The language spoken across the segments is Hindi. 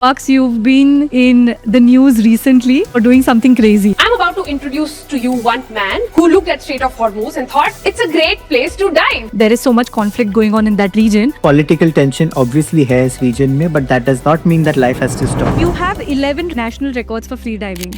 Bucks, you've been in the news recently for doing something crazy. I'm about to introduce to you one man who looked at Strait of Hormuz and thought it's a great place to dive. There is so much conflict going on in that region. Political tension obviously है इस region में, but that does not mean that life has to stop. You have 11 national records for free diving.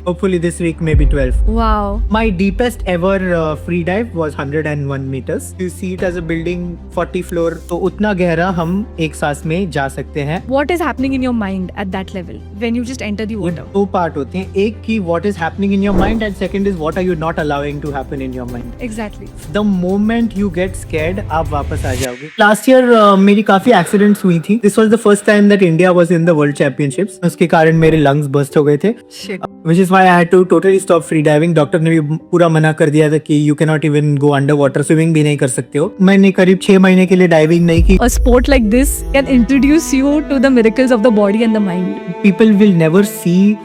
Hopefully this week maybe 12. Wow. My deepest ever free dive was 101 meters. You see it as a building 40 floor, तो उतना गहरा हम एक सांस में जा सकते हैं. What is happening in your mind at that level when you just enter the ये water? दो पार्ट होते हैं. एक की what is happening in your mind and second is what are you not allowing to happen in your mind. Exactly. The moment you get scared, आप वापस आ जाओगे. Last year मेरी काफी accidents हुई थी. This was the first time that India was in the World Championships. उसके कारण मेरे lungs burst हो गए थे. Shit. Which is why I had to totally stop free diving. Doctor ने भी पूरा मना कर दिया था कि you cannot even go underwater. Swimming भी नहीं कर सकते हो. मैंने करीब 6 महीने के लिए डाइविंग नहीं की. A sport like this can introduce you to the miracles of the body and the mind. People will never see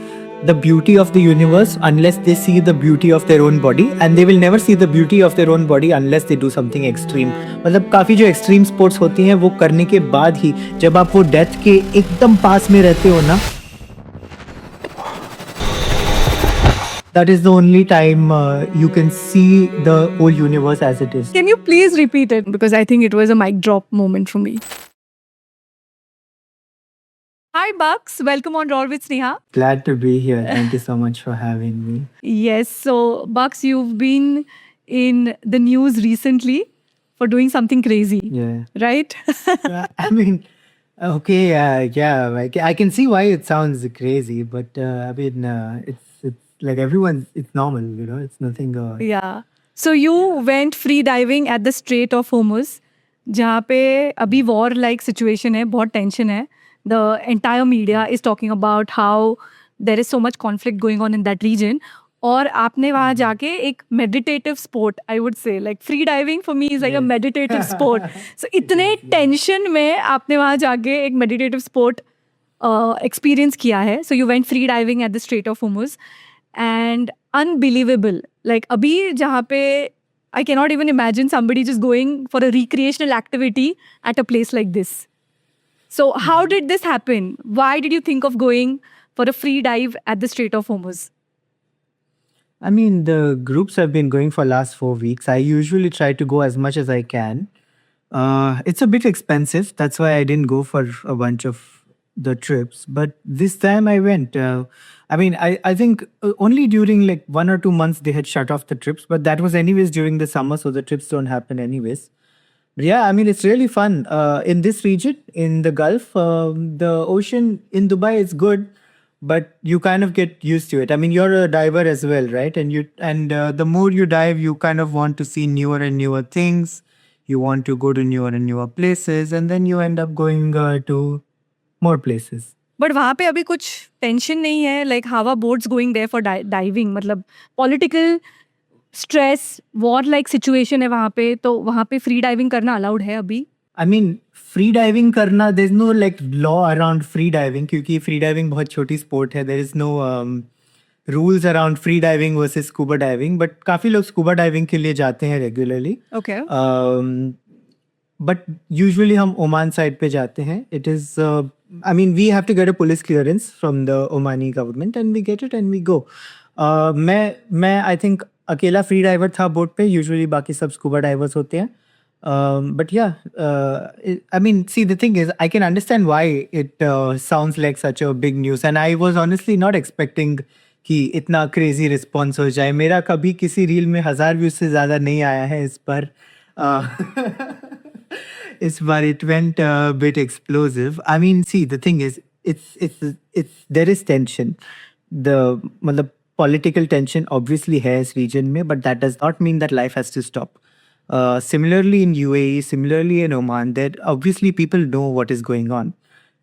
the beauty of the universe unless they see the beauty of their own body, and they will never see the beauty of their own body unless they do something extreme. मतलब काफी जो extreme sports होती हैं वो करने के बाद ही जब आप वो डेथ के एकदम पास में रहते हो ना, that is the only time you can see the whole universe as it is. Can you please repeat it? Because I think it was a mic drop moment for me. Hi Bucks, welcome on Raw with Sneha. Glad to be here. Thank you so much for having me. Yes, so Bucks, you've been in the news recently for doing something crazy, Yeah. right? I mean, okay, yeah, I can see why it sounds crazy, but I mean, it's like everyone, it's normal, you know, it's nothing. Yeah. So you went free diving at the Strait of Hormuz, जहाँ पे अभी war-like situation है, बहुत tension है. The entire media is talking about how there is so much conflict going on in that region. और आपने वहाँ जाके एक meditative sport, I would say, like free diving for me is like a meditative sport. So इतने tension में आपने वहाँ जाके एक meditative sport experience किया है. So you went free diving at the Strait of Hormuz. And unbelievable, like abhi jahan pe I cannot even imagine somebody just going for a recreational activity at a place like this. So how did this happen? Why did you think of going for a free dive at the Strait of Hormuz? I mean, the groups have been going for last 4 weeks. I usually try to go as much as I can. It's a bit expensive. That's why I didn't go for a bunch of the trips. But this time I went. I mean, I think only during like 1 or 2 months they had shut off the trips. But that was anyways during the summer, so the trips don't happen anyways. But yeah, I mean, it's really fun. In this region, in the Gulf, the ocean in Dubai is good, but you kind of get used to it. I mean, you're a diver as well, right? And the more you dive, you kind of want to see newer and newer things. You want to go to newer and newer places, and then you end up going to more places. But वहाँ पे अभी कुछ tension नहीं है, like how are boats going there for diving? मतलब political stress, war-like situation है वहाँ पे, तो वहाँ पे free diving करना allowed है अभी? I mean, free diving करना, there's no like law around free diving क्योंकि free diving बहुत छोटी sport है. There is no rules around free diving versus scuba diving. But काफी लोग scuba diving के लिए जाते हैं regularly. Okay. But usually हम Oman side पे जाते हैं. It is, I mean, we have to get a police clearance from the Omani government and we get it and we go. मैं I think अकेला free diver था boat पे. Usually बाकी सब scuba divers होते हैं. But yeah, I mean, see, the thing is, I can understand why it sounds like such a big news. And I was honestly not expecting कि इतना crazy response हो जाए. मेरा कभी किसी reel में 1000 views से ज़्यादा नहीं आया है इस पर. It's but it went a bit explosive. I mean, see, the thing is, it's there is tension. The political tension obviously है इस region में, but that does not mean that life has to stop. Similarly in UAE, similarly in Oman, that obviously people know what is going on.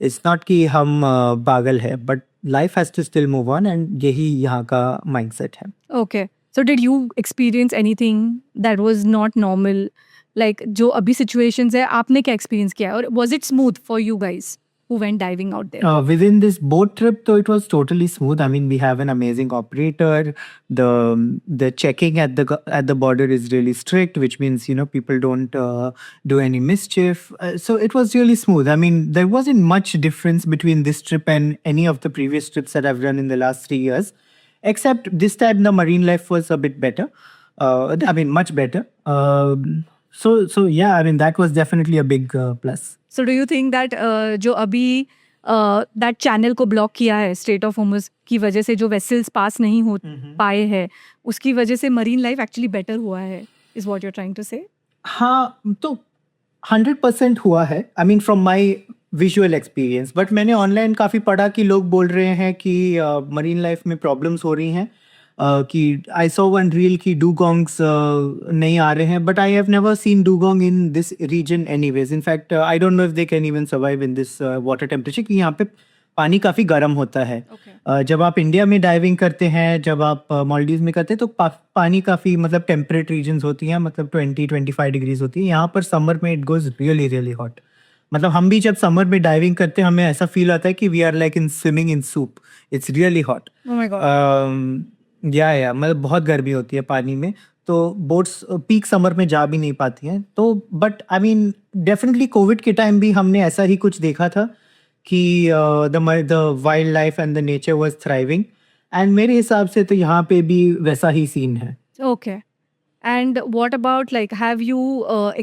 It's not कि हम पागल है, but life has to still move on, and यही यहाँ का mindset है. Okay. So did you experience anything that was not normal? Like जो अभी situations है, आपने क्या experience किया? Or was it smooth for you guys? who went diving out there? Within this boat trip, though, it was totally smooth. I mean, we have an amazing operator. The checking at the border is really strict, which means people don't do any mischief. So it was really smooth. I mean, there wasn't much difference between this trip and any of the previous trips that I've done in the last 3 years, except this time the marine life was a bit better. I mean, much better. So yeah, I mean, that was definitely a big plus. So do you think that जो अभी that channel को block किया है Strait of Hormuz की वजह से जो vessels pass नहीं हो पाए हैं उसकी वजह से marine life actually better हुआ है is what you're trying to say? हाँ, तो 100% हुआ है. I mean, from my visual experience. But मैंने online काफ़ी पढ़ा कि लोग बोल रहे हैं कि marine life में problems हो रही हैं. कि I saw one reel कि dugongs नहीं आ रहे हैं, but I have never seen dugong in this region anyways. In fact, I don't know if they can even survive in this water temperature कि यहाँ पे पानी काफ़ी गर्म होता है. जब आप इंडिया में डाइविंग करते हैं, जब आप मालदीव्स में करते हैं तो पानी काफ़ी मतलब टेम्परेट रीजन्स होती हैं, मतलब 20-25 डिग्रीज होती है. यहाँ पर समर में it goes really really hot. मतलब हम भी जब समर में डाइविंग करते हैं हमें ऐसा फील आता है कि we are like in swimming in soup. It's really hot. Oh my God. या मतलब बहुत गर्मी होती है पानी में, तो बोट्स पीक समर में जा भी नहीं पाती हैं. तो but I mean definitely Covid के टाइम भी हमने ऐसा ही कुछ देखा था कि the wild life and the nature was thriving, and मेरे हिसाब से तो यहाँ पे भी वैसा ही सीन है. Okay. And what about like have you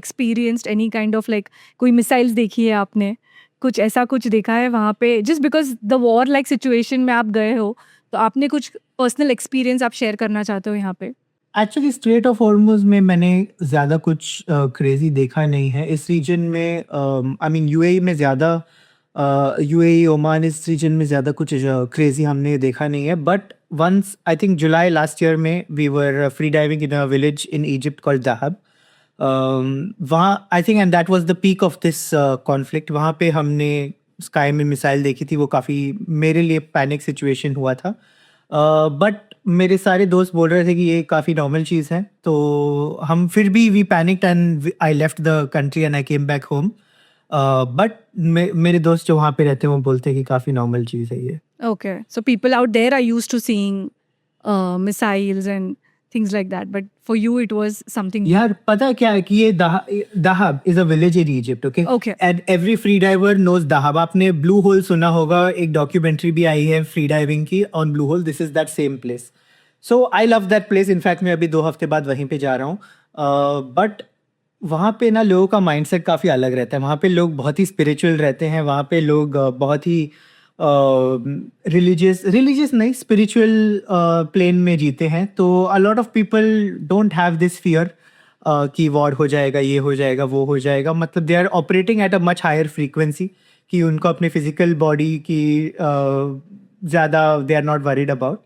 experienced any kind of like कोई missiles देखी है आपने? कुछ ऐसा कुछ देखा है वहाँ पे? Just because the war like situation में आप गए हो तो आपने कुछ पर्सनल एक्सपीरियंस आप शेयर करना चाहते हो यहाँ पे? एक्चुअली स्ट्रेट ऑफ हॉर्मुज में मैंने ज़्यादा कुछ क्रेजी देखा नहीं है. इस रीजन में आई मीन यूएई में ज़्यादा यूएई ओमान इस रीजन में ज़्यादा कुछ क्रेजी हमने देखा नहीं है. But once I think July last year में we were free diving in a village in Egypt called Dahab. वहाँ I think and that was the peak of this conflict. वहाँ पे हमने स्काई में मिसाइल देखी थी. वो काफ़ी मेरे लिए पैनिक सिचुएशन हुआ था. बट मेरे सारे दोस्त बोल रहे थे कि ये काफ़ी नॉर्मल चीज़ है, तो हम फिर भी we panicked and I left the country and I came back home. But मेरे दोस्त जो वहाँ पे रहते हैं वो बोलते हैं कि काफ़ी नॉर्मल चीज़ है ये. Okay. So people out there are used to seeing missiles and things like that, but for you it was something. यार पता क्या है कि ये Dahab is a village in Egypt. Okay. Okay. And every free diver knows Dahab. आपने ब्लू होल सुना होगा, एक डॉक्यूमेंट्री भी आई है फ्री डाइविंग की on blue hole. This is that same place. So I love that place. In fact मैं अभी 2 हफ्ते बाद वहीं पे जा रहा हूँ. बट वहाँ पे ना लोगों का माइंडसेट काफ़ी अलग रहता है. वहाँ पे लोग बहुत ही स्पिरिचुअल रहते हैं. वहाँ पे लोग बहुत ही रिलीजियस नहीं, स्पिरिचुअल प्लेन में जीते हैं. तो a lot of people don't have this fear कि वॉर हो जाएगा, ये हो जाएगा, वो हो जाएगा. मतलब they are operating at a much higher frequency कि उनको अपने फिजिकल बॉडी की ज़्यादा they are not worried about.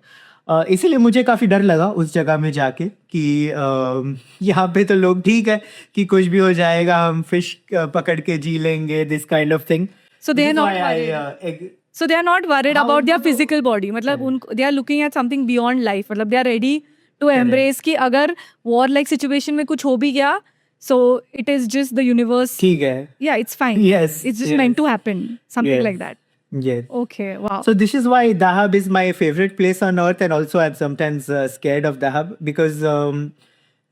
इसीलिए मुझे काफ़ी डर लगा उस जगह में जाके कि यहाँ पे तो लोग ठीक है कि कुछ भी हो जाएगा, हम फिश पकड़ के जी लेंगे, this kind of thing. So they are not worried. So they are not worried How about their उनको- physical body. मतलब उनको they are looking at something beyond life. मतलब they are ready to embrace कि अगर war like situation में कुछ हो भी गया, so it is just the universe. ठीक है. Yeah, it's fine. Yes, It's just yes. meant to happen. Something Yes. like that. Yes. Okay, wow. So this is why Dahab is my favorite place on earth, and also I'm sometimes scared of Dahab because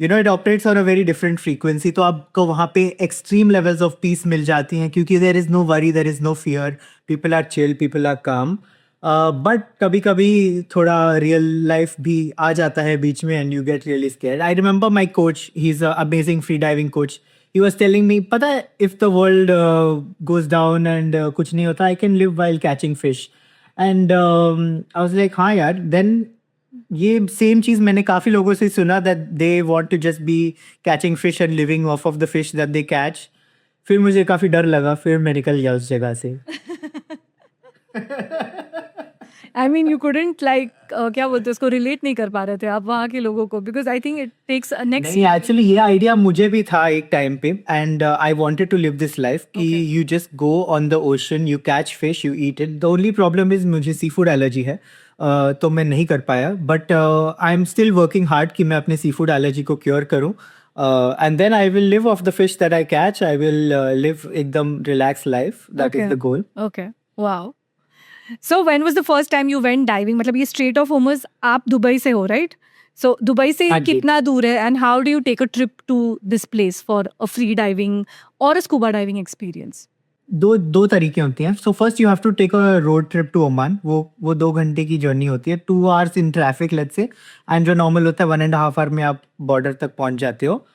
it operates on a very different frequency. तो आपको वहाँ पे extreme levels of peace मिल जाती हैं क्योंकि there is no worry, there is no fear. People are chill, people are calm. But कभी-कभी थोड़ा real life भी आ जाता है बीच में and you get really scared. I remember my coach, he's an amazing free diving coach. He was telling me, पता है if the world goes down and कुछ नहीं होता, I can live while catching fish. And I was like, हाँ यार. Then ये सेम चीज़ मैंने काफ़ी लोगों से सुना that they want to just be catching fish and living off of the fish that they catch. फिर मुझे काफ़ी डर लगा, फिर मैं निकल गया उस जगह से. I mean, you couldn't like क्या बोलते हैं उसको relate नहीं कर पा रहे थे आप वहाँ के लोगों को because I think it takes a next. नहीं, एक्चुअली ये आइडिया मुझे भी था एक टाइम पे and I wanted to live this life कि you just go on the ocean, you catch fish, you eat it. The only problem is मुझे सी फूड एलर्जी है, तो मैं नहीं कर पाया. But I am still working hard कि मैं अपने सी फूड एलर्जी को क्योर करूँ. And then I will live off the fish that I catch. I will live एकदम relax life. That is the goal. Okay. Wow. So when was the first time you went diving? मतलब ये Strait of Hormuz आप दुबई से हो, right? So दुबई से हाँ जी। कितना दूर है and how do you take a trip to this place for a free diving or a scuba diving experience? दो तरीके होती हैं. So first you have to take a road trip to Oman. वो 2 घंटे की जर्नी होती है, 2 hours in traffic let's say, and जो नॉर्मल होता है 1.5 hour में आप बॉर्डर तक पहुंच जाते हो.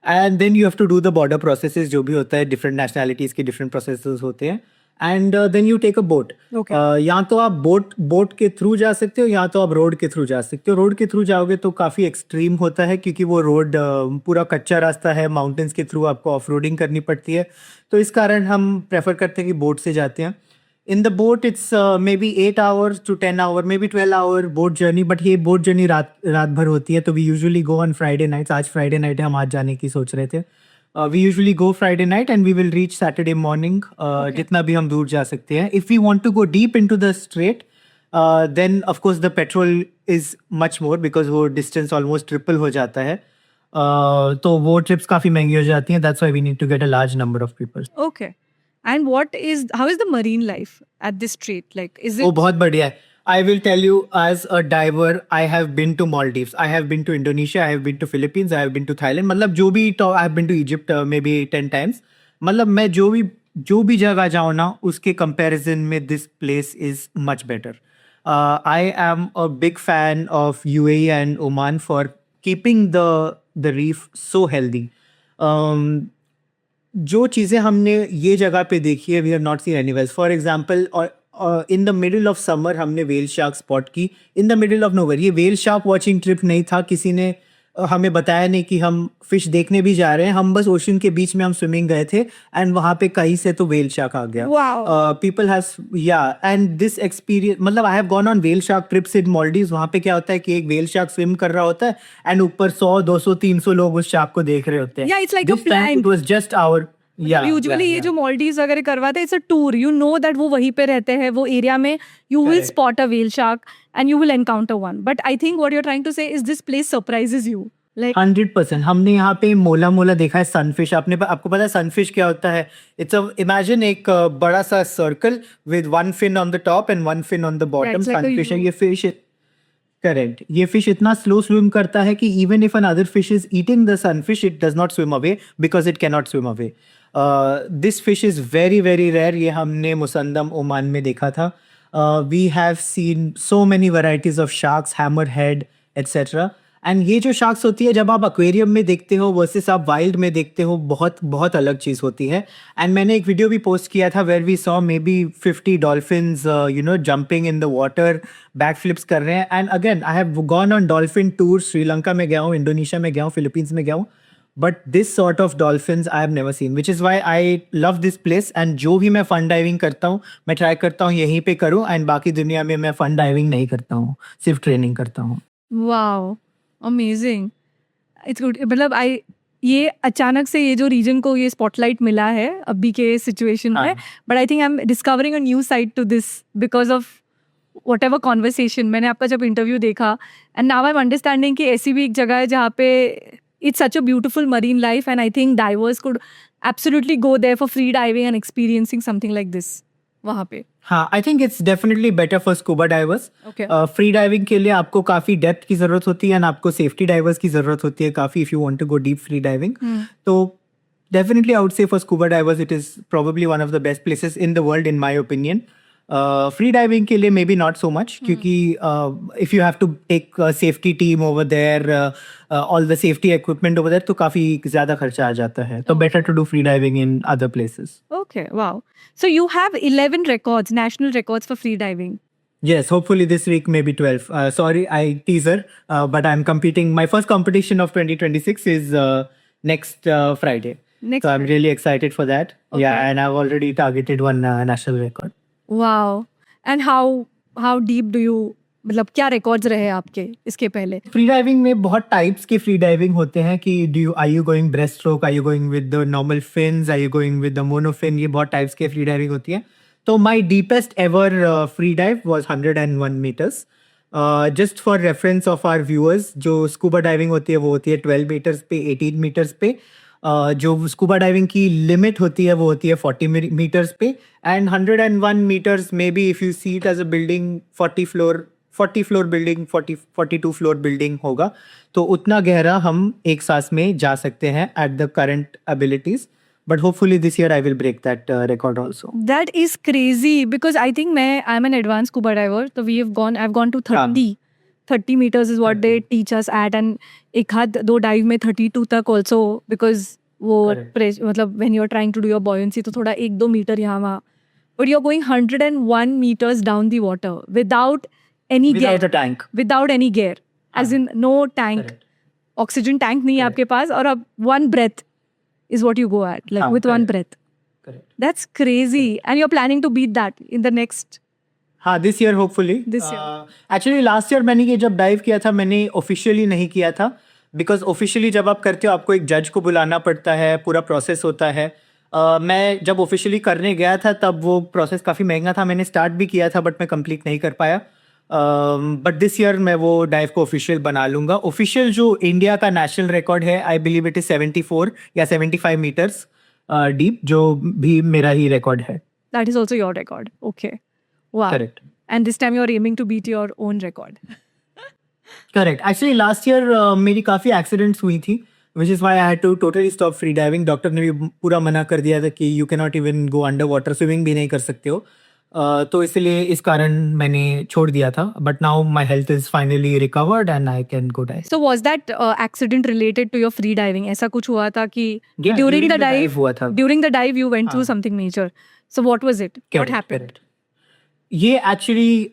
And then you have to do the border processes, जो भी होता है, डिफरेंट नेशनैलिटीज़ के डिफरेंट प्रोसेसेस होते हैं. And then you take a boat. Okay. या तो आप बोट के थ्रू जा सकते हो, या तो आप रोड के थ्रू जा सकते हो. रोड के थ्रू जाओगे तो काफ़ी एक्सट्रीम होता है, क्योंकि वो रोड पूरा कच्चा रास्ता है, माउंटेन्स के थ्रू आपको ऑफ रोडिंग करनी पड़ती है. तो इस कारण हम प्रेफर करते हैं कि बोट से जाते हैं. In the boat it's maybe 8 hours to 10 hour, maybe 12 hour boat journey. But ये बोट जर्नी रात भर होती है. तो we usually go on Friday nights. आज फ्राइडे नाइट है, हम आज जाने की सोच रहे थे. We usually go Friday night and we will reach Saturday morning, जितना भी हम दूर जा सकते हैं. If we want to go deep into the strait, then of course the petrol is much more, because वो डिस्टेंस ऑलमोस्ट ट्रिपल हो जाता है. तो वो ट्रिप्स काफ़ी महंगी हो जाती हैं. That's why we need to get a large number of people. Okay. And how is the marine life at this strait? Like, is वो it बहुत बढ़िया है. I will tell you, as a diver, I have been to Maldives, I have been to Indonesia, I have been to Philippines, I have been to Thailand. मतलब जो भी I have been to Egypt maybe 10 times. मतलब मैं जो भी जगह जाऊँ ना, उसके comparison में this place is much better. I am a big fan of UAE and Oman for keeping the reef so healthy. जो चीज़ें हमने ये जगह पे देखी है, we have not seen anywhere. For example, in the middle of summer हमने वेल शार्क स्पॉट की, in the middle of nowhere. ये वेल शार्क वॉचिंग ट्रिप नहीं था, किसी ने हमें बताया नहीं कि हम फिश देखने भी जा रहे हैं. हम बस ओशन के बीच में हम स्विमिंग गए थे, एंड वहाँ पे कहीं से तो वेल शार्क आ गया. Wow. पीपल हैव, या, एंड दिस एक्सपीरियंस, मतलब आई have gone on whale shark trips in Maldives. वहाँ पे क्या होता है कि एक वेल शार्क स्विम कर रहा होता है, एंड ऊपर 100, 200, 300 लोग उस शार्क को देख रहे होते हैं. Yeah, it's like a This time plan. it was just our, usually ये जो मॉलडीव्स वगैरह करवाते हैं, it's a tour. You know that वो वहीं पे रहते हैं, वो एरिया में you will Correct. Spot a whale shark and you will encounter one. But I think what you are trying to say is this place surprises you. Like 100%. हमने यहाँ पे मोला देखा है, सनफिश. आपको पता है सनफिश क्या होता है? इमेजिन एक बड़ा सा circle with 1 fin on the top and 1 fin on the bottom. it's like a sunfish है U. ये फिश. करेक्ट. ये फिश इतना स्लो स्विम करता है कि even if another fish is eating the sunfish, it does not swim away, because it can not swim away. This fish is very very rare. ये हमने मुसंदम ओमान में देखा था. We have seen so many varieties of sharks, hammer head etcetera. And ये जो शार्क्स होती है, जब आप एक्वेरियम में देखते हो वर्सेस आप वाइल्ड में देखते हो, बहुत बहुत अलग चीज़ होती है. एंड मैंने एक वीडियो भी पोस्ट किया था where we saw maybe 50 dolphins jumping in the water, back flips कर रहे हैं. And again I have gone on dolphin tour. Sri Lanka में गया हूँ, इंडोनेशिया में गया हूँ, फिलीपींस में गया हूँ. But this sort of dolphins I have never seen, which is why I love this place. And जो भी मैं फन डाइविंग करता हूँ, मैं ट्राई करता हूँ यहीं पे करूँ, एंड बाकी दुनिया में मैं फन डाइविंग नहीं करता हूँ, सिर्फ ट्रेनिंग करता हूँ. Wow, amazing. It's good. मतलब ये अचानक से ये जो रीजन को ये स्पॉटलाइट मिला है अभी के सिचुएशन में, हाँ. But I think I am discovering a new side to this because of whatever conversation. मैंने आपका जब इंटरव्यू देखा, and now I am understanding कि ऐसी भी एक जगह है जहाँ पे it's such a beautiful marine life, and I think divers could absolutely go there for free diving and experiencing something like this वहाँ पे. हाँ, I think it's definitely better for scuba diverse. Okay. Free diving के लिए आपको काफ़ी डेप्थ की ज़रूरत होती है, एंड आपको सेफ्टी डाइवर्स की ज़रूरत होती है काफ़ी, if you want to go deep free diving. तो definitely I would say for scuba divers it is probably one of the best places in the world in my opinion. Free diving के लिए may be not so much, क्योंकि if you have to take safety team over there, all the safety equipment over there, तो काफ़ी ज़्यादा खर्चा आ जाता है. तो better to do free diving in other places. Okay, wow. So you have 11 records, national records for free diving. Yes, hopefully this week maybe 12. Sorry, I teaser, but I'm competing. My first competition of 2026 is next Friday. Next So I'm really excited for that. Okay. Yeah, and I've already targeted one national record. Wow. And how deep do you, मतलब क्या records रहे आपके इसके पहले? फ्री डाइविंग में बहुत टाइप्स के फ्री डाइविंग होते हैं कि are you going breast stroke, are you going with the normal fins, are you going with the monofin. ये बहुत टाइप्स के फ्री डाइविंग होती है. तो my deepest ever free dive was 101 meters. Just for reference of our viewers, जो स्कूबा डाइविंग होती है वो होती है 12 meters पे, 18 meters पे. जो स्कूबा डाइविंग की लिमिट होती है वो होती है 40 मीटर्स पे, and 101 meters maybe if you see it as a building 40 floor building 42 floor building होगा, तो उतना गहरा हम एक सांस में जा सकते हैं at the current abilities. But hopefully this year I will break that record also. That is crazy because I think I'm an advanced scuba diver. So I've gone to 30. 30 meters is what they teach us at, and एक हाथ दो dive में 32 तक also, because वो मतलब when you're trying to do your buoyancy तो थोड़ा 1-2 मीटर यहाँ वहाँ. But you're going 101 meters down the water without any gear. Without a tank. Without any gear. As in no tank. Oxygen tank नहीं है आपके पास, और अब one breath is what you go at, like with one breath. Correct. That's crazy. And you're planning to beat that in the next. हाँ, this year hopefully. This year. Actually last year मैंने ये जब डाइव किया था मैंने ऑफिशियली नहीं किया था, बिकॉज ऑफिशियली जब आप करते हो आपको एक जज को बुलाना पड़ता है, पूरा प्रोसेस होता है. मैं जब ऑफिशियली करने गया था तब वो प्रोसेस काफ़ी महंगा था. मैंने स्टार्ट भी किया था बट मैं कंप्लीट नहीं कर पाया. बट दिस ईयर मैं वो डाइव को ऑफिशियल बना लूँगा. ऑफिशियल जो इंडिया का नेशनल रिकॉर्ड है, आई बिलीव इट इज 74 या 75 मीटर्स डीप, जो भी मेरा ही रिकॉर्ड है. That is also your record. Okay. Wow. Correct. And this time you're aiming to beat your own record. Correct. Actually last year मेरी काफ़ी एक्सीडेंट्स हुई थी, which is why I had to totally stop free diving. Doctor ने भी पूरा मना कर दिया था कि you can not even go under water, swimming भी नहीं कर सकते हो. तो इसलिए इस कारण मैंने छोड़ दिया था. But now my health is finally recovered and I can go dive. So was that accident related to your free diving? ऐसा कुछ हुआ था कि Yeah, during the dive dive, हुआ था. during the dive you went through something major. So what was it? What Correct, happened? correct. ये एक्चुअली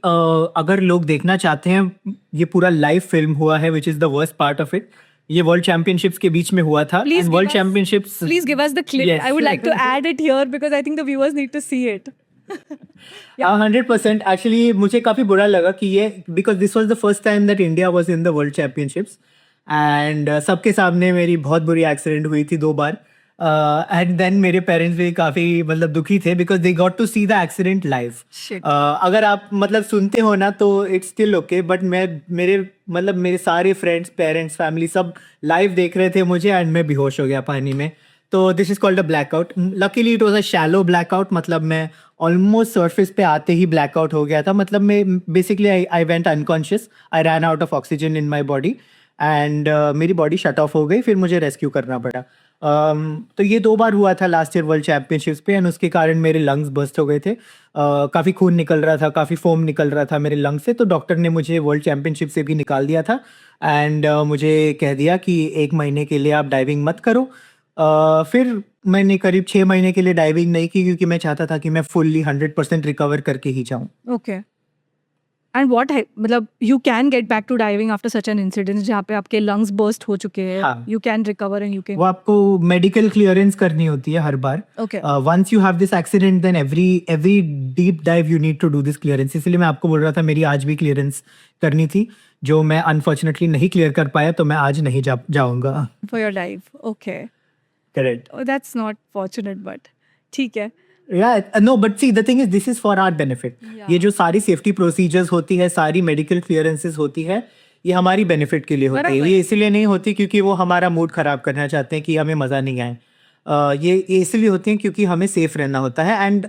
अगर लोग देखना चाहते हैं, ये पूरा लाइव फिल्म हुआ है, which is the worst part of it. ये वर्ल्ड चैंपियनशिप्स के बीच में हुआ था. Please and give world us- championships, Please give us the clip. Yes. I would like to add it here because I think the viewers need to see it. 100%. Actually मुझे काफ़ी बुरा लगा कि ये, because this was the first time that India was in the world championships, and सबके सामने मेरी बहुत बुरी एक्सीडेंट हुई थी 2 बार. एंड देन मेरे पेरेंट्स भी काफ़ी मतलब दुखी थे because they got to see the accident live. Shit. अगर आप मतलब सुनते हो ना तो इट्स स्टिल ओके, बट मेरे सारे फ्रेंड्स, पेरेंट्स, फैमिली सब लाइव देख रहे थे मुझे, एंड मैं बेहोश हो गया पानी में. तो this is called a blackout. Luckily it was a shallow blackout, मतलब मैं ऑलमोस्ट सरफेस पे आते ही ब्लैकआउट हो गया था. मतलब मैं basically I went unconscious, I ran out of oxygen in my body, and मेरी बॉडी शट ऑफ हो गई. फिर मुझे रेस्क्यू करना पड़ा. तो ये 2 बार हुआ था लास्ट ईयर वर्ल्ड चैम्पियनशिप्स पे, एंड उसके कारण मेरे लंग्स बस्ट हो गए थे. काफ़ी खून निकल रहा था, काफ़ी फोम निकल रहा था मेरे लंग्स से. तो डॉक्टर ने मुझे वर्ल्ड चैम्पियनशिप से भी निकाल दिया था, एंड मुझे कह दिया कि 1 महीने के लिए आप डाइविंग मत करो. फिर मैंने करीब 6 महीने के लिए डाइविंग नहीं की, क्योंकि मैं चाहता था कि मैं फुल्ली 100% रिकवर करके ही जाऊँ. Okay. And मतलब you can get back to diving after such an incident जहाँ पे आपके lungs burst हो चुके हैं. हाँ. You can recover and you can. वो आपको मेडिकल क्लियरेंस करनी होती है हर बार. Okay. Once you have this accident then every deep dive you need to do this clearance. इसलिए मैं आपको बोल रहा था मेरी आज भी क्लियरेंस करनी थी, जो मैं अनफॉर्चुनेटली नहीं क्लियर कर पाया, तो मैं आज नहीं जाऊँगा. For your dive. Okay. Correct. Oh, that's not fortunate, but ठीक है. No but see the thing is this is for our benefit. Yeah. ये जो सारी सेफ्टी प्रोसीजर्स होती है, सारी मेडिकल क्लियरेंसेस होती है, ये हमारी बेनिफिट के लिए होती है. बराबर. ये इसलिए नहीं होती क्योंकि वो हमारा मूड खराब करना चाहते हैं कि हमें मज़ा नहीं आए. ये इसलिए होती हैं क्योंकि हमें सेफ रहना होता है. And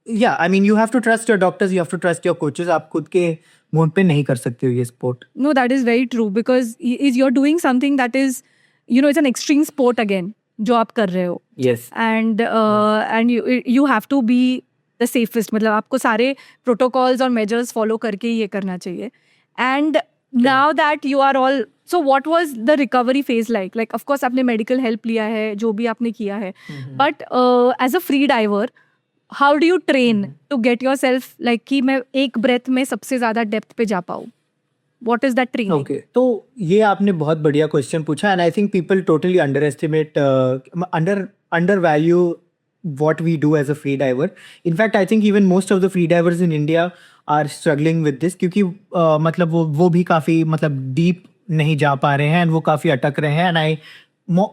yeah I mean you have to trust your doctors, you have to trust your coaches. आप खुद के मूड पे नहीं कर सकते हो ये sport. No, that is very true because you're doing something that is, it's an extreme sport again, जो आप कर रहे हो. Yes. And you have to be the safest. मतलब आपको सारे protocols और measures follow करके ये करना चाहिए. And now that you are all, so what was the recovery phase like? Like of course आपने medical help लिया है, जो भी आपने किया है. But as a free diver, how do you train to get yourself like कि मैं एक breath में सबसे ज़्यादा depth पे जा पाऊँ? What is that training? Okay, तो ये आपने बहुत बढ़िया क्वेश्चन पूछा, and I think people totally under estimate, under value what we do as a free diver. In fact, I think even most of the free divers in India are struggling with this, क्योंकि मतलब वो भी काफ़ी मतलब डीप नहीं जा पा रहे हैं, एंड वो काफ़ी अटक रहे हैं. And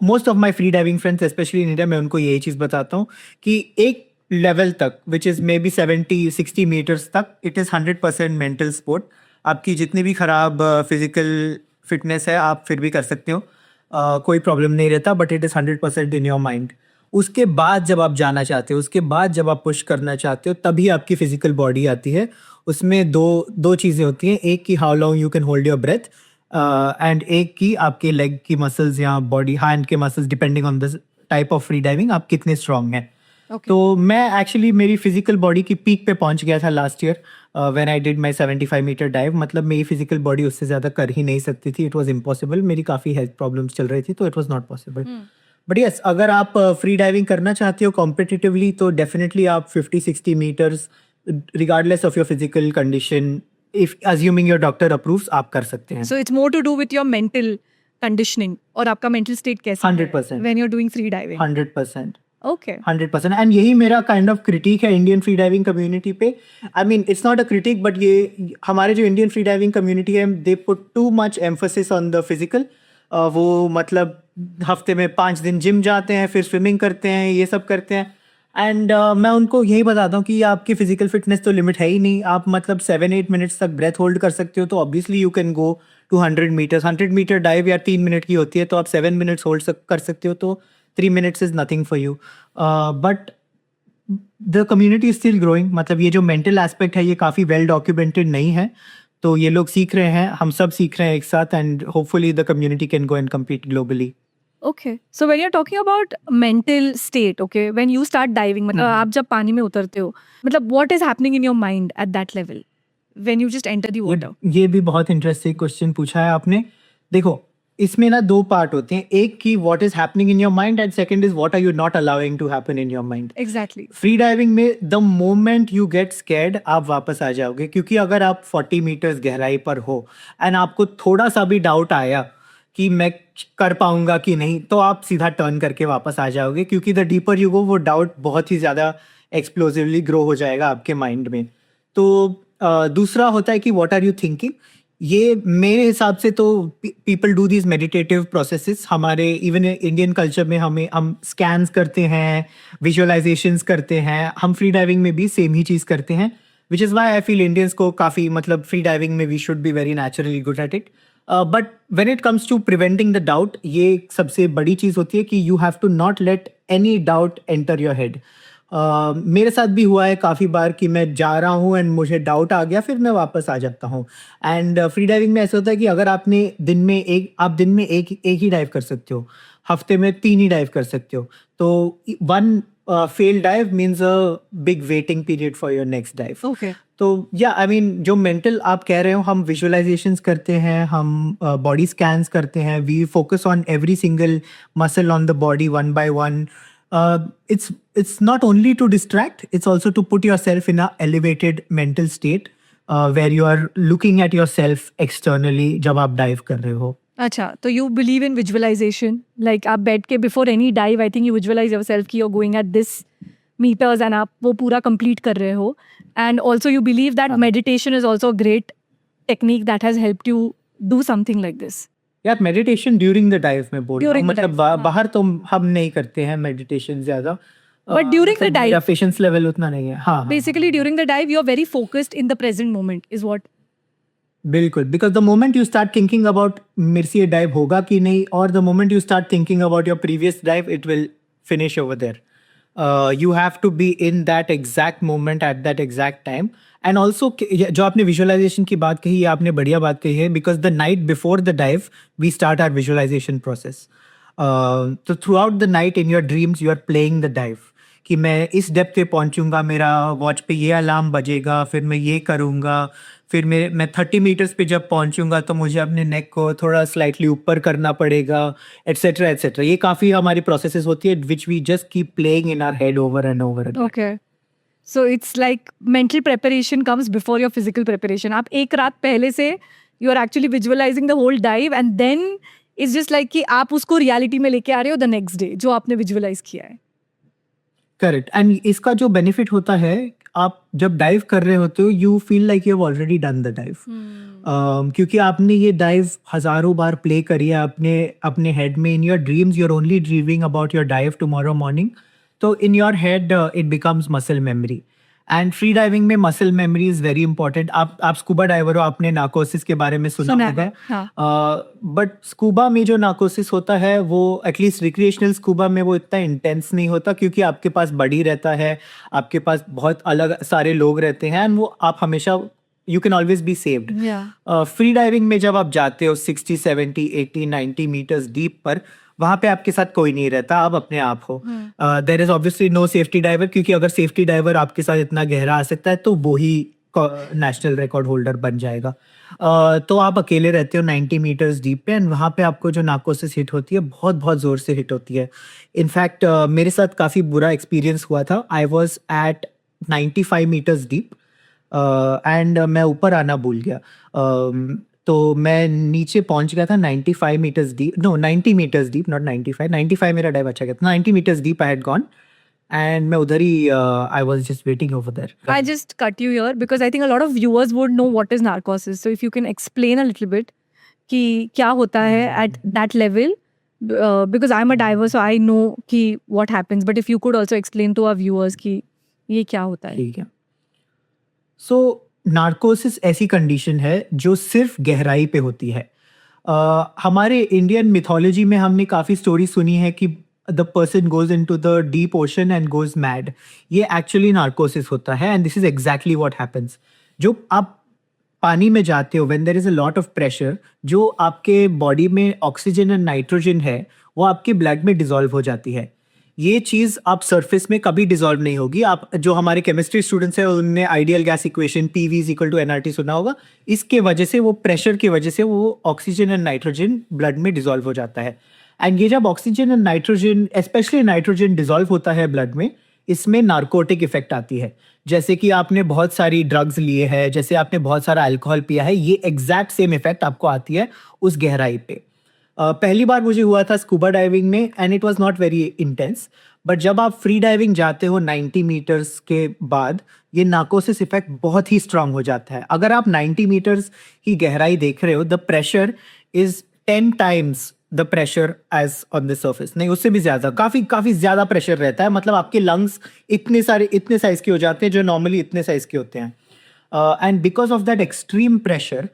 most of my free diving friends specially in India, मैं उनको यही चीज़ बताता हूँ कि एक लेवल तक which is maybe 70-60 meters तक इट इज़ 100% मेंटल स्पोर्ट. आपकी जितनी भी ख़राब फिजिकल फिटनेस है आप फिर भी कर सकते हो. कोई प्रॉब्लम नहीं रहता, but it is 100% in your mind. उसके बाद जब आप जाना चाहते हो, उसके बाद जब आप पुश करना चाहते हो, तभी आपकी फिजिकल बॉडी आती है। उसमें दो चीज़ें होती हैं, एक की how long you can hold your breath, and एक की आपके लेग की मसल्स या बॉडी हैंड के muscles, depending on the type of free diving, आप कितने स्ट्रांग हैं। Okay. तो मैं एक्चुअली मेरी फिजिकल बॉडी की पीक पे पहुंच गया था last year when I did my 75 meter dive. मतलब मेरी फिजिकल बॉडी उससे ज़्यादा कर ही नहीं सकती थी, इट वाज इम्पॉसिबल। मेरी काफ़ी हेल्थ प्रॉब्लम्स चल रही थी, तो it was not possible. But yes, अगर आप फ्री डाइविंग करना चाहते हो कॉम्पिटिटिवली, तो डेफिनेटली आप 50-60 meters regardless of your physical condition, if assuming your doctor approves, आप कर सकते हैं। So it's more to do with your mental conditioning और आपका mental state कैसा है 100%. when you're doing free diving. 100%. Okay. 100%. And यही मेरा काइंड ऑफ क्रिटिक है इंडियन फ्री डाइविंग कम्युनिटी पे। I mean it's not a critic, but ये हमारे जो इंडियन फ्री डाइविंग कम्युनिटी है, they put too much emphasis on the physical. वो मतलब हफ्ते में 5 दिन जिम जाते हैं, फिर स्विमिंग करते हैं, ये सब करते हैं। एंड मैं उनको यही बताता हूँ कि आपकी फिजिकल फिटनेस तो लिमिट है ही नहीं। आप मतलब 7-8 मिनट्स तक ब्रेथ होल्ड कर सकते हो, तो obviously you can go to 100 meters. 100 meter dive या 3 मिनट की होती है, तो आप 7 मिनट्स होल्ड कर सकते हो, तो 3 minutes is nothing for you. But the community is still growing. मतलब ये जो मेंटल एस्पेक्ट है, ये काफ़ी वेल डॉक्यूमेंटेड नहीं है, तो ये लोग सीख रहे हैं, हम सब सीख रहे हैं एक साथ, and hopefully the community can go and compete globally. Okay. So when you're talking about mental state, okay, when you start diving, मतलब आप जब पानी में उतरते हो, मतलब what is happening in your mind at that level when you just enter the water? ये भी बहुत इंटरेस्टिंग क्वेश्चन पूछा है आपने। देखो, इसमें ना 2 पार्ट होते हैं, एक की what is happening in your mind, and second is what are you not allowing to happen in your mind. Exactly. Free diving में the moment you get scared, आप वापस आ जाओगे, क्योंकि अगर आप 40 मीटर्स गहराई पर हो एंड आपको थोड़ा सा भी डाउट आया कि मैं कर पाऊंगा कि नहीं, तो आप सीधा टर्न करके वापस आ जाओगे, क्योंकि द डीपर यू गो, वो डाउट बहुत ही ज़्यादा एक्सप्लोसिवली ग्रो हो जाएगा आपके माइंड में। तो दूसरा होता है कि व्हाट आर यू थिंकिंग। ये मेरे हिसाब से तो people do this meditative processes. हमारे इवन इंडियन कल्चर में हम स्कैन्स करते हैं, विजुअलाइजेशंस करते हैं, हम फ्री डाइविंग में भी सेम ही चीज़ करते हैं, which is why I feel Indians को काफ़ी, मतलब फ्री डाइविंग में we should be very naturally good at it. But when it comes to preventing the doubt, ये सबसे बड़ी चीज़ होती है कि you have to not let any doubt enter your head. मेरे साथ भी हुआ है काफ़ी बार कि मैं जा रहा हूँ एंड मुझे डाउट आ गया, फिर मैं वापस आ जाता हूँ। एंड फ्री डाइविंग में ऐसा होता है कि अगर आपने दिन में एक ही डाइव कर सकते हो, हफ्ते में 3 ही डाइव कर सकते हो, तो 1 fail dive means a big waiting period for your next dive. Okay. तो या आई मीन जो मेंटल आप कह रहे हो, हम विजुअलाइजेशंस करते हैं, हम बॉडी स्कैन्स करते हैं, we focus on every single muscle on the body one by one. It's not only to distract, it's also to put yourself in a elevated mental state where you are looking at yourself externally जब आप डाइव कर रहे हो। अच्छा, तो you believe in visualization, like आप बैठ के before any dive, I think you visualize yourself कि you're going at this meters and आप वो पूरा complete कर रहे हो, and also you believe that meditation is also a great technique that has helped you do something like this. यार मेडिटेशन ड्यूरिंग द डाइव में बोल रहा हूँ, During the मतलब dive, हाँ। बाहर तो हम नहीं करते हैं मेडिटेशन ज़्यादा, But during the dive- patience level उतना नहीं है। हाँ, Basically during the dive, you're very focused in the present moment is what. बिल्कुल, because the moment you start thinking about मेरे से ये डाइव होगा कि नहीं, और the moment you start thinking about your previous dive, it will finish over there. You have to be in that exact moment at that exact time. And also जो आपने विजुअलाइजेशन की बात कही, ये आपने बढ़िया बात कही है, because the night before the dive we start our visualization process. तो throughout the night in your dreams you are playing the dive, कि मैं इस डेप्थ पे पहुंचूंगा, मेरा वॉच पे ये अलार्म बजेगा, फिर मैं ये करूंगा, फिर मैं 30 मीटर्स पे जब पहुंचूंगा तो मुझे अपने नेक को थोड़ा स्लाइटली ऊपर करना पड़ेगा, एटसेट्रा एटसेट्रा। ये काफ़ी हमारी प्रोसेसेस होती है which we just keep playing in our head over and over. Okay. So it's like mental preparation comes before your physical preparation. आप एक रात पहले से you are actually visualizing the whole dive and then it's just like कि आप उसको reality में लेके आ रहे हो the next day जो आपने visualize किया है। करेक्ट। एंड इसका जो बेनिफिट होता है, आप जब डाइव कर रहे होते हो you feel like you have already done the dive, क्योंकि आपने ये डाइव हजारों बार प्ले करी है अपने हेड में। In your dreams you are only dreaming about your dive tomorrow morning, तो in your head it becomes muscle memory. And free diving में muscle memory is very important. आप स्कूबा डाइवर हो, आपने नार्कोसिस के बारे में सुना सुना होगा. है, हाँ. बट स्कूबा में जो नार्कोसिस होता है वो एटलीस्ट रिक्रिएशनल स्कूबा में वो इतना इंटेंस नहीं होता, क्योंकि आपके पास बडी रहता है, आपके पास बहुत अलग सारे लोग रहते हैं, एंड वो आप हमेशा you can always be saved. Free diving में जब आप जाते हो 60, 70, 80, 90 मीटर्स डीप पर, वहां पे आपके साथ कोई नहीं रहता, आप अपने आप हो. There is obviously no safety diver, क्योंकि अगर सेफ्टी डाइवर आपके साथ इतना गहरा आ सकता है तो वो ही नेशनल रिकॉर्ड होल्डर बन जाएगा. तो आप अकेले रहते हो 90 मीटर्स डीप पे, एंड वहाँ पे आपको जो नार्कोसिस हिट होती है बहुत बहुत ज़ोर से हिट होती है. इनफैक्ट मेरे साथ काफ़ी बुरा एक्सपीरियंस हुआ था. I was at 95 meters deep and मैं ऊपर आना भूल गया. तो मैं नीचे पहुंच गया था 95 meters deep, no 90 meters deep, not 95. 95 मेरा डाइव अच्छा गया था. 90 meters deep I had gone, and मैं उधर ही I was just waiting over there. I just cut you here because I think a lot of viewers would know what is narcosis. So if you can explain a little bit कि क्या होता है at that level, because I'm a diver, so I know कि what happens. But if you could also explain to our viewers कि ये क्या होता है. ठीक है. सो नार्कोसिस ऐसी कंडीशन है जो सिर्फ गहराई पे होती है. हमारे इंडियन मिथोलॉजी में हमने काफ़ी स्टोरी सुनी है कि the person goes into the deep ocean and goes mad. ये एक्चुअली नार्कोसिस होता है, and this is exactly what happens. जो आप पानी में जाते हो when there is a lot of pressure, जो आपके बॉडी में ऑक्सीजन एंड नाइट्रोजन है वो आपके ब्लड में डिसॉल्व हो जाती है. ये चीज़ आप सरफेस में कभी डिसॉल्व नहीं होगी. आप जो हमारे केमिस्ट्री स्टूडेंट्स हैं उनने ideal gas equation PV = nRT सुना होगा. इसके वजह से, वो प्रेशर की वजह से वो ऑक्सीजन एंड नाइट्रोजन ब्लड में डिसॉल्व हो जाता है. एंड ये जब oxygen and nitrogen, specially nitrogen, dissolve होता है ब्लड में, इसमें नार्कोटिक इफेक्ट आती है. जैसे कि आपने बहुत सारी ड्रग्स लिए हैं, जैसे आपने बहुत सारा अल्कोहल पिया है, ये एग्जैक्ट सेम इफेक्ट आपको आती है उस गहराई पे. पहली बार मुझे हुआ था स्कूबा डाइविंग में, and it was not very intense. But जब आप फ्री डाइविंग जाते हो 90 मीटर्स के बाद, ये नार्कोसिस इफेक्ट बहुत ही स्ट्रांग हो जाता है. अगर आप 90 मीटर्स की गहराई देख रहे हो, the pressure is 10 times the pressure as on the surface. नहीं, उससे भी ज्यादा, काफी ज्यादा प्रेशर रहता है. मतलब आपके लंग्स इतने साइज के हो जाते हैं जो नॉर्मली इतने साइज के होते हैं. And because of that extreme pressure,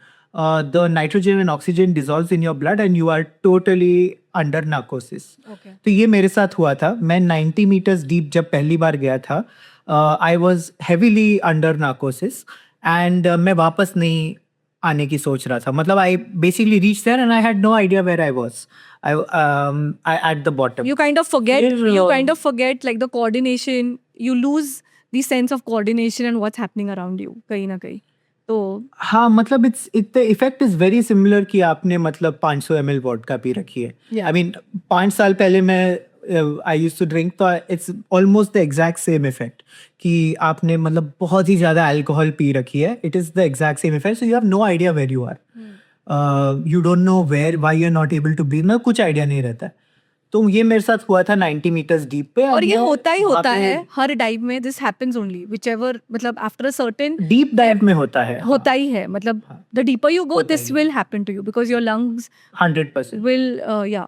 the nitrogen and oxygen dissolves in your blood and you are totally under narcosis. Okay. तो ये मेरे साथ हुआ था. मैं 90 meters deep जब पहली बार गया था, I was heavily under narcosis and मैं वापस नहीं आने की सोच रहा था. मतलब I basically reached there and I had no idea where I was. I at the bottom. You kind of forget. फिर, You kind of forget like the coordination. You lose the sense of coordination and what's happening around you. कहीं ना कहीं. तो हाँ, मतलब the effect is very similar कि आपने मतलब 500 ml वोडका पी रखी है. Yeah. आई मीन 5 साल पहले मैं आई यूज्ड टू ड्रिंक, तो it's almost the exact same effect कि आपने मतलब बहुत ही ज्यादा अल्कोहल पी रखी है. It is the exact same effect. So you have no idea where you are, you don't know where, why you are not able to breathe. मतलब कुछ आइडिया नहीं रहता है. तो ये मेरे साथ हुआ था 90 मीटर्स डीप पे. और ये होता ही होता है हर डाइव में. दिस हैपेंस ओनली व्हिचएवर, मतलब after a certain deep dive में होता है. होता ही है. मतलब द डीपर यू गो, होता दिस ही will happen to you because your lungs 100%. Will या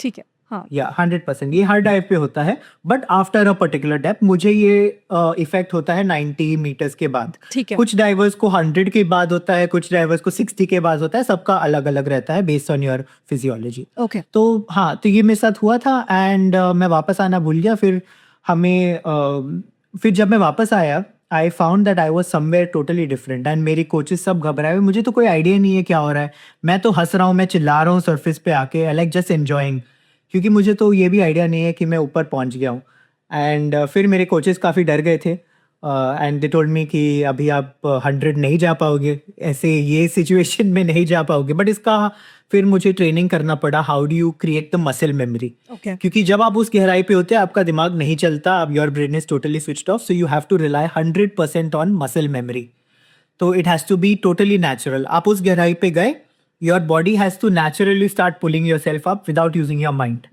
ठीक है. हाँ, या 100% ये हर डाइव पे होता है. But after a particular depth, मुझे ये इफेक्ट होता है 90 मीटर्स के बाद. ठीक है. कुछ डाइवर्स को 100 के बाद होता है, कुछ डाइवर्स को 60 के बाद होता है. सबका अलग अलग रहता है based on your physiology. Okay. तो हाँ, तो ये मेरे साथ हुआ था एंड मैं वापस आना भूल गया. फिर जब मैं वापस आया, I found that I was somewhere totally different and मेरी कोचेस सब घबराए हुए. मुझे तो कोई आइडिया नहीं है क्या हो रहा है. मैं तो हंस रहा हूँ, मैं चिल्ला रहा हूँ सरफेस पे आके, आई लाइक जस्ट एंजॉइंग, क्योंकि मुझे तो ये भी आइडिया नहीं है कि मैं ऊपर पहुंच गया हूँ. एंड फिर मेरे कोचेस काफ़ी डर गए थे एंड दे टोल्ड मी कि अभी आप 100 नहीं जा पाओगे, ऐसे ये सिचुएशन में नहीं जा पाओगे. बट इसका फिर मुझे ट्रेनिंग करना पड़ा. How do you create the muscle memory. Okay. क्योंकि जब आप उस गहराई पे होते हैं आपका दिमाग नहीं चलता, अब your brain is totally switched off, so you have to rely 100% on muscle memory. तो it has to be totally natural. आप उस गहराई पे गए, your body has to naturally start pulling yourself up without using your mind.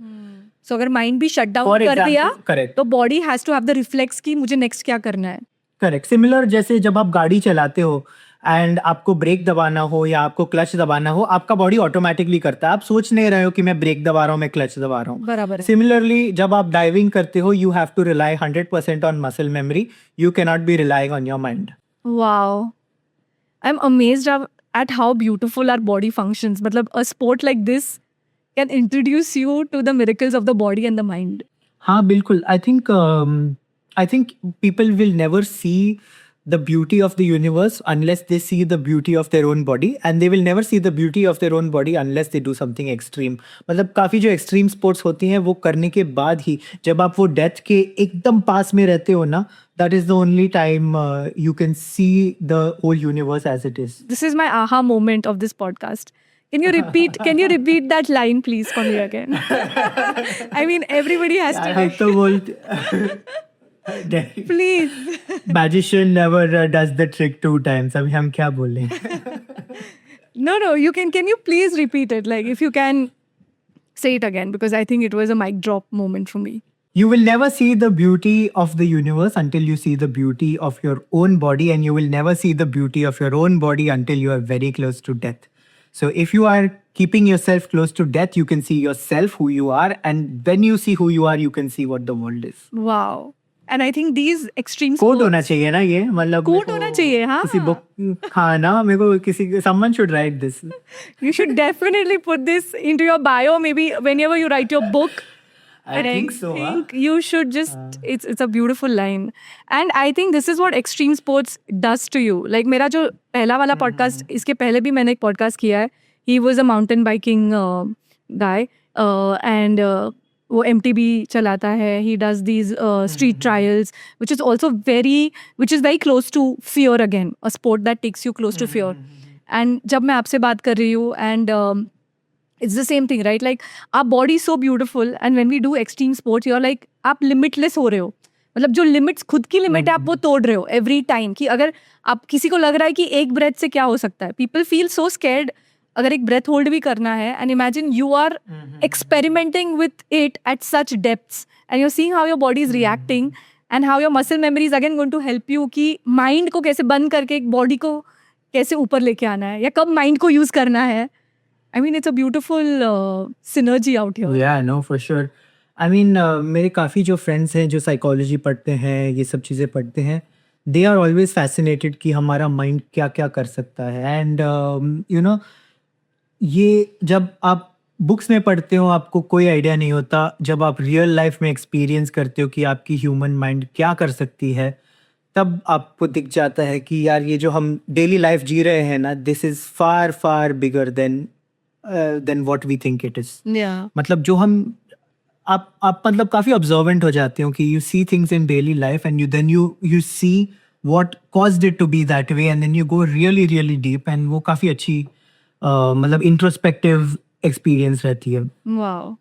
So अगर माइंड भी शट डाउन For कर example, दिया, correct. तो body has to have the reflex कि मुझे नेक्स्ट क्या करना है. करेक्ट. सिमिलर जैसे जब आप गाड़ी चलाते हो, एंड आपको ब्रेक दबाना हो या आपको क्लच दबाना हो, आपका बॉडी ऑटोमेटिकली करता है, आप सोच नहीं रहे हो कि मैं ब्रेक दबा रहा हूँ, मैं क्लच दबा रहा हूँ. बराबर है. सिमिलरली जब आप डाइविंग करते हो, you have to rely 100% on muscle memory, you cannot be relying on your mind. Wow. I'm amazed at how beautiful our body functions. Matlab, a sport like this can introduce you to the miracles of the body and the mind. हाँ बिल्कुल. I think people will never see the beauty of the universe unless they see the beauty of their own body, and they will never see the beauty of their own body unless they do something extreme. मतलब काफ़ी जो एक्सट्रीम स्पोर्ट्स होती हैं वो करने के बाद ही, जब आप वो डेथ के एकदम पास में रहते हो ना, that is the only time you can see the whole universe as it is. This is my aha moment of this podcast. Can you repeat that line, please, for me again? I mean, everybody has I to. have to hold. Please. Magician never does the trick 2 times. अभी हम क्या बोलें? No, you can you please repeat it? Like, if you can say it again, because I think it was a mic drop moment for me. You will never see the beauty of the universe until you see the beauty of your own body, and you will never see the beauty of your own body until you are very close to death. So if you are keeping yourself close to death, you can see yourself, who you are, and when you see who you are, you can see what the world is. Wow. And I think these extreme code sports. होना चाहिए ना ये, मतलब कोड होना चाहिए, हाँ. किसी बुक, हाँ ना, मेरे को किसी, someone should write this. You should definitely put this into your bio, maybe whenever you write your book. I think so. I think you should just, it's a beautiful line. And I think this is what extreme sports does to you. Like मेरा जो पहला वाला podcast, इसके पहले भी मैंने एक podcast किया है. He was a mountain biking guy. And वो MTB चलाता है. He does these street trials, which is very close to fear again. A sport that takes you close to fear. And जब मैं आपसे बात कर रही हूँ, and it's the same thing, right? Like, our body is so beautiful, and when we do extreme sports, you're like, आप limitless हो रहे हो. मतलब जो लिमिट्स, खुद की लिमिट है, आप वो तोड़ रहे हो एवरी टाइम. कि अगर आप किसी को लग रहा है कि एक ब्रेथ से क्या हो सकता है, पीपल फील सो स्कैर्ड अगर एक ब्रेथ होल्ड भी करना है. And imagine you are experimenting with it at such depths, and you're seeing how your body is reacting and how your muscle memory is again going to help you कि माइंड को कैसे बंद करके एक बॉडी को कैसे ऊपर लेके आना है, या कब माइंड को यूज करना है. I mean, it's a beautiful synergy out here. Yeah, no, for sure. I mean, मेरे काफ़ी जो फ्रेंड्स हैं जो साइकोलॉजी पढ़ते हैं, ये सब चीज़ें पढ़ते हैं, दे आर ऑलवेज फैसिनेटेड कि हमारा माइंड क्या क्या कर सकता है. एंड यू नो, ये जब आप बुक्स में पढ़ते हो आपको कोई आइडिया नहीं होता, जब आप रियल लाइफ में एक्सपीरियंस करते हो कि आपकी ह्यूमन माइंड क्या कर सकती है, तब आपको दिख जाता है कि यार ये जो हम डेली लाइफ जी रहे हैं ना, this is far far bigger than what we think it is. Yeah. मतलब जो हम आप मतलब काफ़ी ऑब्जर्वेंट हो जाते हो कि you see things in daily life, and you see what caused it to be that way, and then you go really really deep, and वो काफ़ी अच्छी मतलब इंट्रोस्पेक्टिव एक्सपीरियंस रहती है. Wow.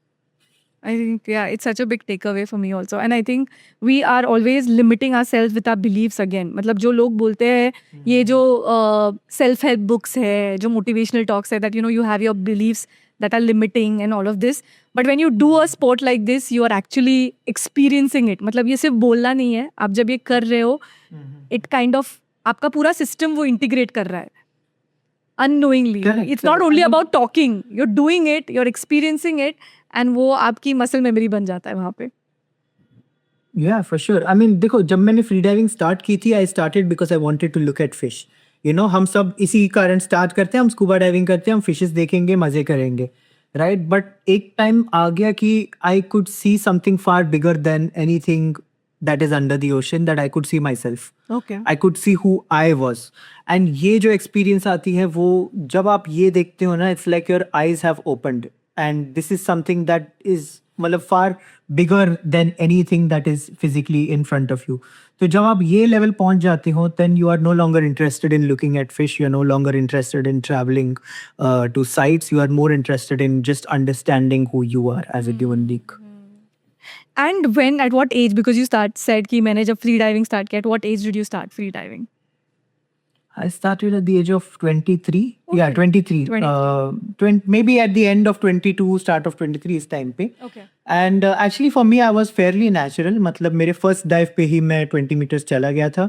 I think, yeah, it's such a big takeaway for me also. And I think we are always limiting ourselves with our beliefs again. मतलब जो लोग बोलते हैं, ये जो self help books है, जो motivational talks है, that you know you have your beliefs that are limiting and all of this. But when you do a sport like this, you are actually experiencing it. मतलब ये सिर्फ बोलना नहीं है, आप जब ये कर रहे हो, it kind of आपका पूरा system वो integrate कर रहा है. Unknowingly. Correct, It's not only about talking. You're doing it, you're experiencing it, and वो आपकी मसल मेमोरी बन जाता है वहाँ पे. Yeah, for sure. I mean, देखो, जब मैंने फ्री डाइविंग स्टार्ट की थी, I started because I wanted to look at fish. You know, हम सब इसी कारण स्टार्ट करते हैं, हम स्कूबा डाइविंग करते हैं, हम फिशेस देखेंगे, मजे करेंगे, राइट? बट एक टाइम आ गया कि I could see something far bigger than anything that is under the ocean, that I could see myself. Okay. I could see who I was. And ये जो experience आती है, वो जब आप ये देखते हो ना, it's like your eyes have opened. And this is something that is मतलब far bigger than anything that is physically in front of you. तो जब आप ये level पहुंच जाते हो, then you are no longer interested in looking at fish. You are no longer interested in traveling to sites. You are more interested in just understanding who you are as a given being. And when, at what age, because you said कि मैंने जब free diving start किया, at what age did you start free diving? I started at the age of 23. Yeah, Okay. 23. 23. Maybe at the end of 22, start of 23 इस time पे. Okay. And actually for me I was fairly natural. मतलब मेरे first dive पे ही मैं 20 meters चला गया था.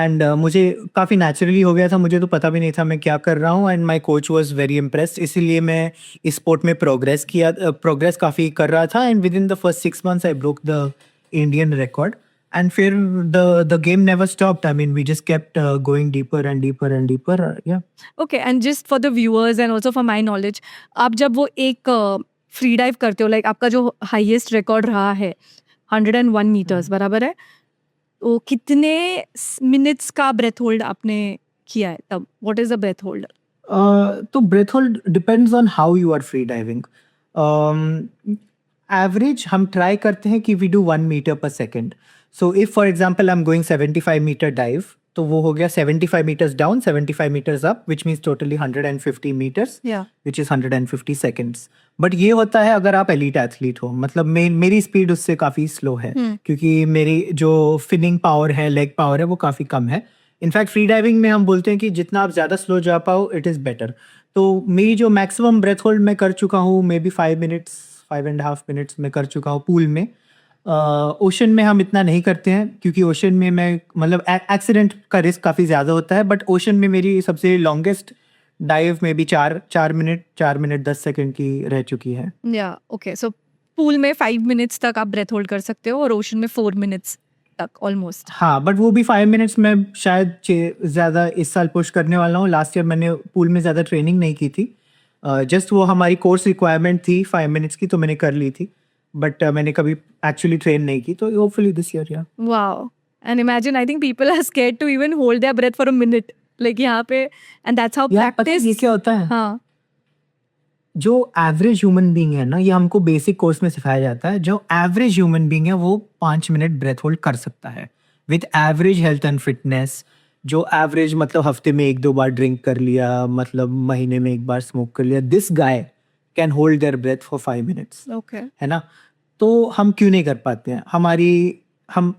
And मुझे काफ़ी naturally हो गया था. मुझे तो पता भी नहीं था मैं क्या कर रहा हूँ. And my coach was very impressed. इसीलिए मैं इस sport में progress काफ़ी कर रहा था. And within the first 6 months I broke the Indian record. And फिर the game never stopped. I mean, we just kept going deeper and deeper and deeper. Yeah. Okay, and just for the viewers and also for my knowledge, आप जब वो एक फ्री डाइव करते हो, लाइक आपका जो हाईएस्ट रिकॉर्ड रहा है 101 मीटर्स, बराबर है, वो कितने मिनट्स का ब्रेथ होल्ड आपने किया है तब? What is the breath hold? तो breath hold depends on how you are free diving. Average हम try करते हैं कि we do 1 meter per second. So if for example I'm going 75 meter dive, तो वो हो गया 75 meters down, 75 meters up, which means totally 150 meters, Yeah. which is 150 seconds. But ये होता है अगर आप elite athlete हो. मतलब मेरी speed उससे काफ़ी slow है क्योंकि मेरी जो finning power है, leg power है, वो काफ़ी कम है. इनफैक्ट फ्री डाइविंग में हम बोलते हैं कि जितना आप ज़्यादा स्लो जा पाओ इट इज़ बेटर. तो मेरी जो मैक्सिमम ब्रेथ होल्ड मैं कर चुका हूँ मे बी 5.5 मिनट्स में कर चुका हूँ पूल में. ओशन में हम इतना नहीं करते हैं क्योंकि ओशन में मैं मतलब एक्सीडेंट का रिस्क काफ़ी ज़्यादा होता है. बट ओशन में मेरी सबसे लॉन्गेस्ट डाइव में भी 4 मिनट 10 सेकंड की रह चुकी है. या ओके, सो पूल में 5 मिनट्स तक आप ब्रेथ होल्ड कर सकते हो और ओशन में 4 मिनट्स तक ऑलमोस्ट. हाँ, बट वो भी 5 मिनट्स में शायद ज़्यादा इस साल पुश करने वाला हूँ. लास्ट ईयर मैंने पूल में ज़्यादा ट्रेनिंग नहीं की थी. जस्ट वो हमारी कोर्स रिक्वायरमेंट थी 5 मिनट्स की, तो मैंने कर ली थी. बट मैंने कभी एक्चुअली ट्रेन नहीं की. तो hopefully this year. Yeah wow, and imagine, I think people are scared to even hold their breath for a minute, like यहाँ पे, एंड दैट्स हाउ पता है प्रैक्टिस. ये क्या होता है? हाँ, जो एवरेज ह्यूमन बीइंग है ना, ये हमको बेसिक कोर्स में सिखाया जाता है. जो एवरेज ह्यूमन बीइंग है वो 5 मिनट ब्रेथ होल्ड कर सकता है with average health and fitness. जो एवरेज मतलब हफ्ते में 1-2 बार ड्रिंक कर लिया, मतलब महीने में 1 बार स्मोक कर लिया, this guy can hold their breath for 5 minutes. Okay. है ना? तो हम क्यों नहीं कर पाते हैं?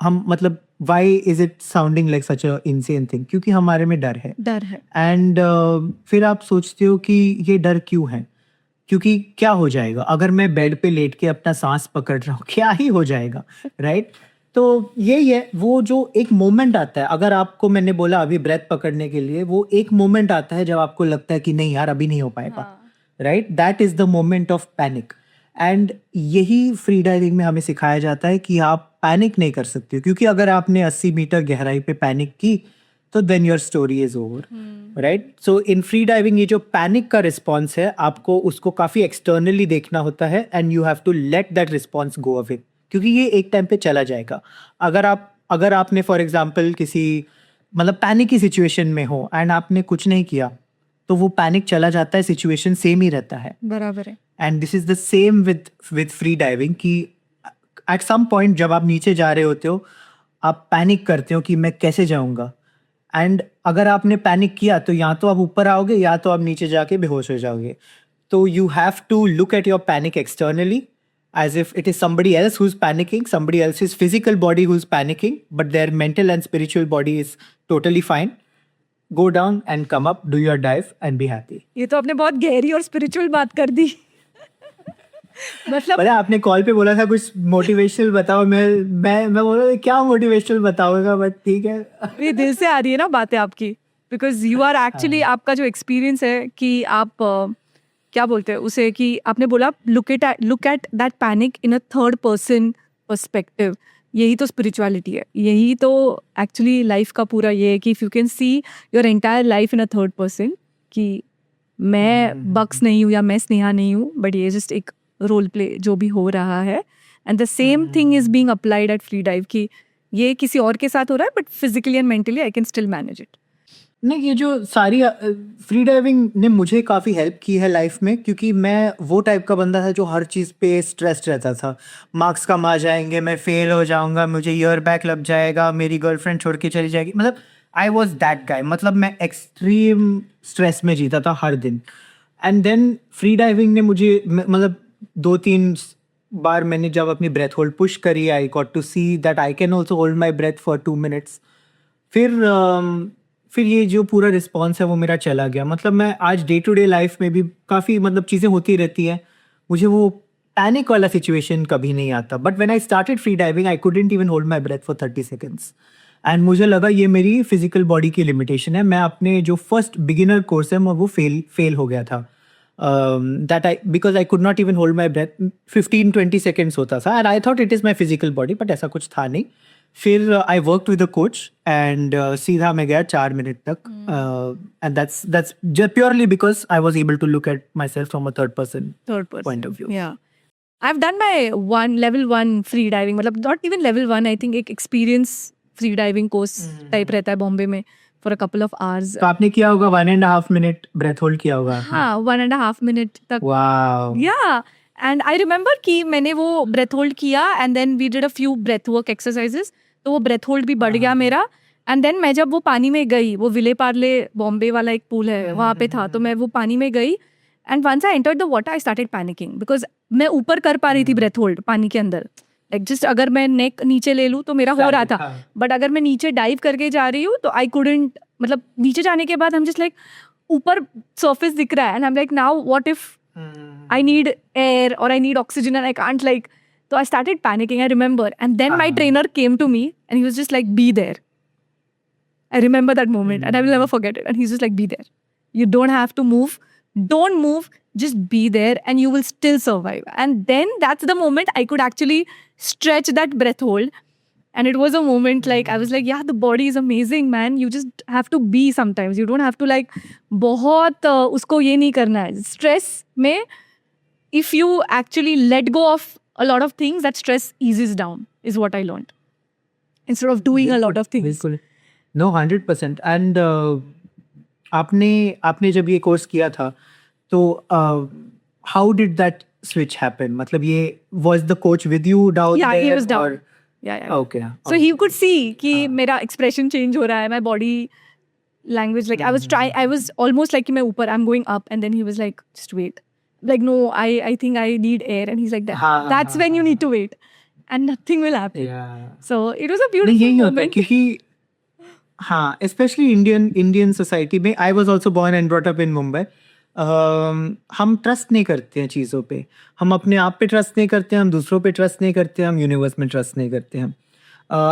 हम मतलब why is it sounding like such a insane thing? क्योंकि हमारे में डर है. डर है. एंड फिर आप सोचते हो कि ये डर क्यों है? क्योंकि क्या हो जाएगा अगर मैं बेड पे लेट के अपना सांस पकड़ रहा हूँ? क्या ही हो जाएगा, राइट? तो यही है, वो जो एक मोमेंट आता है, अगर आपको मैंने बोला अभी ब्रेथ पकड़ने के लिए, वो एक मोमेंट आता है जब आपको लगता है कि नहीं यार अभी नहीं हो पाएगा, right? That is the moment of panic. And यही फ्री डाइविंग में हमें सिखाया जाता है कि आप पैनिक नहीं कर सकते, क्योंकि अगर आपने 80 मीटर गहराई पे पैनिक की तो then your story is over, right? So in free diving ये जो पैनिक का रिस्पॉन्स है, आपको उसको काफ़ी एक्सटर्नली देखना होता है and you have to let that response go away, क्योंकि ये एक टाइम पे चला जाएगा. अगर आपने फॉर एग्जाम्पल किसी मतलब पैनिक की सिचुएशन में हो एंड आपने कुछ नहीं किया तो वो पैनिक चला जाता है, सिचुएशन सेम ही रहता है. बराबर है. And this is the same with free diving कि एट सम पॉइंट जब आप नीचे जा रहे होते हो आप पैनिक करते हो कि मैं कैसे जाऊंगा. एंड अगर आपने पैनिक किया तो या तो आप ऊपर आओगे या तो आप नीचे जाके बेहोश हो जाओगे. तो you have to look at your panic externally as if it is somebody else who's panicking, somebody else's physical body who's panicking, but their mental and spiritual body is totally fine. Go down and come up, do your dive and be happy. ये तो आपने बहुत गहरी और स्पिरिचुअल बात कर दी. मतलब पता है, आपने कॉल पे बोला था कुछ मोटिवेशनल बताओ. मैं बोला था, क्या मोटिवेशनल बताऊंगा, बट ठीक है. ये दिल से आ रही है ना बातें आपकी, बिकॉज यू आर एक्चुअली, आपका जो एक्सपीरियंस है कि आप क्या बोलते हैं उसे, कि आपने बोला look at that panic in a third person perspective. यही तो स्पिरिचुअलिटी है, यही तो एक्चुअली लाइफ का पूरा ये है कि if you can see your entire life in a third person, कि मैं बक्स नहीं हूँ या मैं स्नेहा नहीं हूँ, बट ये जस्ट एक रोल प्ले जो भी हो रहा है. And the same thing is being applied at free dive, कि ये किसी और के साथ हो रहा है but physically and mentally I can still manage it. नहीं, ये जो सारी फ्री डाइविंग ने मुझे काफ़ी हेल्प की है लाइफ में, क्योंकि मैं वो टाइप का बंदा था जो हर चीज़ पे स्ट्रेस्ड रहता था. मार्क्स कम आ जाएंगे, मैं फेल हो जाऊंगा, मुझे ईयर बैक लग जाएगा, मेरी गर्लफ्रेंड छोड़ के चली जाएगी. मतलब आई वॉज दैट गाय. मतलब मैं एक्सट्रीम स्ट्रेस में जीता था हर दिन. एंड देन फ्री डाइविंग ने मुझे मतलब 2-3 बार मैंने जब अपनी ब्रेथ होल्ड पुश करी, I got to see that I can also hold my breath for 2 minutes. फिर ये जो पूरा रिस्पॉन्स है वो मेरा चला गया। मतलब मैं आज डे टू डे लाइफ में भी काफ़ी मतलब चीज़ें होती रहती हैं, मुझे वो पैनिक वाला सिचुएशन कभी नहीं आता। But when I started free diving I couldn't even hold my breath for 30 seconds and मुझे लगा ये मेरी फिजिकल बॉडी की लिमिटेशन है। मैं अपने जो फर्स्ट बिगिनर कोर्स है वो फेल हो गया था। That I because I could not even hold my breath 15-20 seconds होता था and I thought it is my physical body, but ऐसा कुछ था नहीं। फिर I work with the coach and सीधा मैं गया 4 मिनट तक and that's purely because I was able to look at myself from a third person Third person. Point of view. Yeah. I've done my level 1 free diving, मतलब not even level 1, I think एक experience free diving course type रहता है बॉम्बे में for a couple of hours. तो आपने किया होगा 1.5 मिनट ब्रेथ होल्ड किया होगा? हाँ, 1.5 minute तक. Wow. Yeah. And I remember कि मैंने वो breath hold किया and then we did a few breath work exercises. तो वो breath hold भी बढ़ गया मेरा. And then मैं जब वो पानी में गई, वो विले पार्ले बॉम्बे वाला एक पूल है वहाँ पे था, तो मैं वो पानी में गई and once I entered the water I started panicking because मैं ऊपर कर पा रही थी breath hold पानी के अंदर, like just अगर मैं neck नीचे ले लूँ तो मेरा हो रहा था, but अगर मैं नीचे dive करके जा रही हूँ तो I couldn't, मतलब नीचे जाने के बाद हम just like ऊपर surface दिख रहा है and I'm like now what if I need air or I need oxygen and I can't like, so I started panicking, I remember, and then my trainer came to me and he was just like be there. I remember that moment and I will never forget it, and he's just like be there, you don't have to move, don't move, just be there and you will still survive. And then that's the moment I could actually stretch that breath hold, and it was a moment like I was like yeah, the body is amazing man, you just have to be sometimes, you don't have to like बहुत उसको ये नहीं करना है stress में, if you actually let go of a lot of things that stress eases down is what I learned instead of doing a lot of things. बिल्कुल, नो 100%। एंड आपने जब ये कोर्स किया था तो how did that switch happen? मतलब ये was the coach with you down Yeah, he there was down. और Yeah. Okay So he could see कि मेरा expression change हो रहा है, my body language, like I was almost like कि मैं ऊपर, I'm going up, and then he was like just wait, like no, I think I need air, and he's like that's when you need to wait and nothing will happen. So it was a नहीं beautiful यही होता है moment. क्योंकि हाँ, स्पेशली इंडियन सोसाइटी में, I was also born and brought up in Mumbai, हम ट्रस्ट नहीं करते हैं चीज़ों पे, हम अपने आप पे ट्रस्ट नहीं करते हैं, हम दूसरों पे ट्रस्ट नहीं करते हैं, हम यूनिवर्स में ट्रस्ट नहीं करते हैं।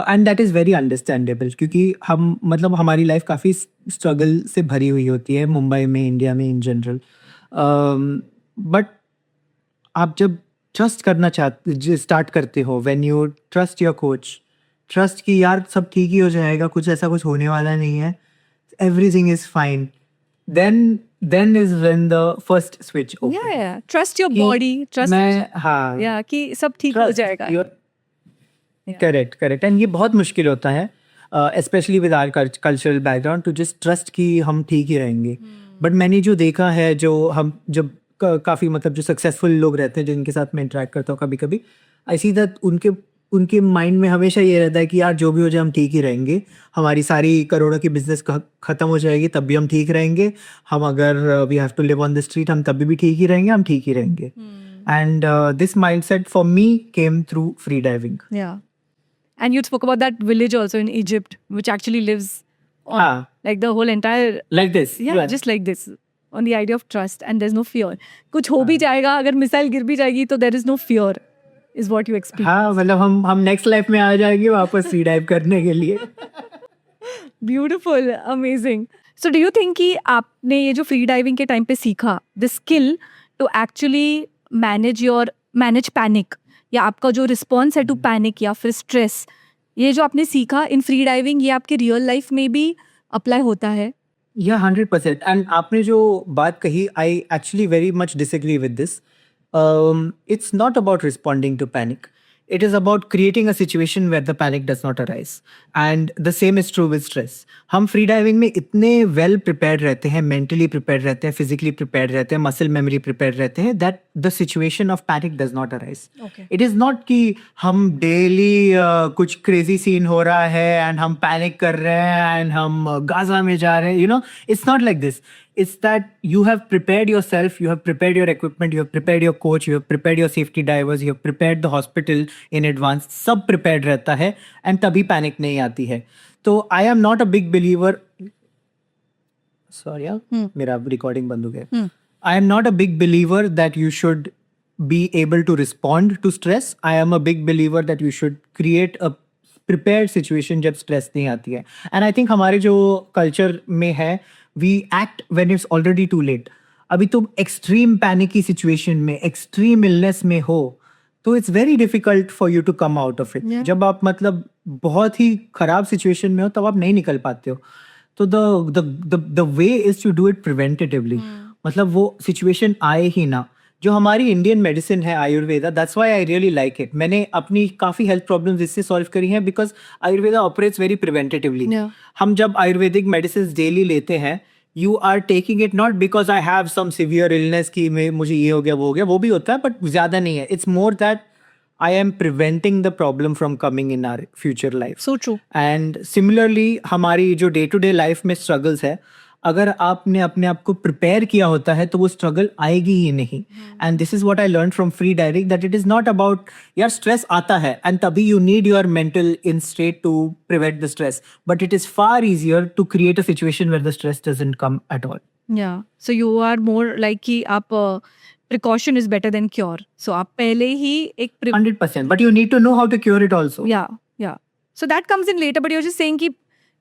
And that is very understandable क्योंकि हम मतलब हमारी लाइफ काफ़ी स्ट्रगल से भरी हुई होती है मुंबई में, इंडिया में इन जनरल। बट आप जब ट्रस्ट करना स्टार्ट करते हो, when you trust your coach, trust कि यार सब ठीक ही हो जाएगा, कुछ होने वाला नहीं है, everything is fine, then is when the first switch open. Yeah. Trust your body, trust. हाँ, Yeah, कि सब ठीक हो जाएगा. करेक्ट। एंड ये बहुत मुश्किल होता है specially with our cultural background to just trust कि हम ठीक ही रहेंगे। बट मैंने जो देखा है, जो हम जब काफ़ी मतलब जो सक्सेसफुल लोग रहते हैं जिनके साथ मैं इंटरेक्ट करता हूँ कभी कभी, आई सी दैट उनके माइंड में हमेशा ये रहता है कि यार जो भी हो जाए हम ठीक ही रहेंगे, हमारी सारी करोड़ों की बिजनेस ख़त्म हो जाएगी तब भी हम ठीक रहेंगे, हम अगर we have to live on the street हम तब भी ठीक ही रहेंगे, हम ठीक ही रहेंगे। And this mindset for me came through free diving. Yeah. And you spoke about that village also in Egypt, which actually lives on like the whole entire, like this, just like this, on the idea of trust, and there's no fear. कुछ हो भी जाएगा, अगर मिसाइल गिर भी जाएगी तो there is no fear, is what you experience. हाँ, मतलब हम नेक्स्ट लाइफ में आ जाएंगे वापस फ्री डाइव करने के लिए। Beautiful, amazing. So do you think कि आपने ये जो फ्री डाइविंग के टाइम पे सीखा, the skill to actually manage panic, या आपका जो रिस्पॉन्स है टू पैनिक या फिर स्ट्रेस, ये जो आपने सीखा इन फ्री डाइविंग, ये आपके रियल लाइफ में भी अप्लाई होता है? या 100%। एंड आपने जो बात कही, I actually very much disagree with this. It's not about responding to panic, it is about creating a situation where the panic does not arise, and the same is true with stress. हम फ्री डाइविंग में इतने वेल प्रिपेयर्ड रहते हैं, मेंटली प्रिपेयर्ड रहते हैं, फिजिकली प्रिपेयर्ड रहते हैं, मसल मेमोरी प्रिपेयर्ड रहते हैं, that the situation of panic does not arise. It is not कि हम डेली कुछ क्रेजी सीन हो रहा है एंड हम पैनिक कर रहे हैं एंड हम गाजा में जा रहे हैं, you know, it's not like this. It's that you have prepared yourself, you have prepared your equipment, you have prepared your coach, you have prepared your safety divers, you have prepared the hospital in advance. सब prepared रहता है and तभी panic नहीं आती है। तो I am not a big believer sorry यार, हम्म। मेरा रिकॉर्डिंग बंद हो गया. हम्म. I am not a big believer that you should be able to respond to stress. I am a big believer that you should create a prepared situation जब stress नहीं आती है. And I think हमारे जो culture में है, we act when it's already too late. अभी तुम extreme panic की situation में, extreme illness में हो, तो it's very difficult for you to come out of it. Yeah. जब आप मतलब बहुत ही खराब situation में हो, तब आप नहीं निकल पाते हो. तो the way is to do it preventatively. मतलब वो सिचुएशन आए ही ना. जो हमारी इंडियन मेडिसिन है Ayurveda, that's why I really like it. मैंने अपनी काफ़ी हेल्थ प्रॉब्लम्स इससे सॉल्व करी हैं because Ayurveda operates very preventatively. Yeah. हम जब आयुर्वेदिक मेडिसिन डेली लेते हैं, you are taking it not because I have some severe illness की मुझे ये हो गया वो हो गया, वो भी होता है बट ज़्यादा नहीं है. It's more that I am preventing the problem from coming in our future life. So true. And similarly, हमारी जो डे टू डे लाइफ में स्ट्रगल्स है, अगर आपने अपने आप को प्रिपेयर किया होता है तो वो स्ट्रगल आएगी ही नहीं. And this is what I learn from free diving, that it is not about यार स्ट्रेस आता है एंड तभी you need your mental in state to prevent the stress, but it is far easier to create a situation where the stress doesn't come at all. Yeah. So you are more like कि आप precaution is better than cure. So आप पहले ही एक 100%, but you need to know how to cure it also. yeah. So that comes in later, but you're just saying कि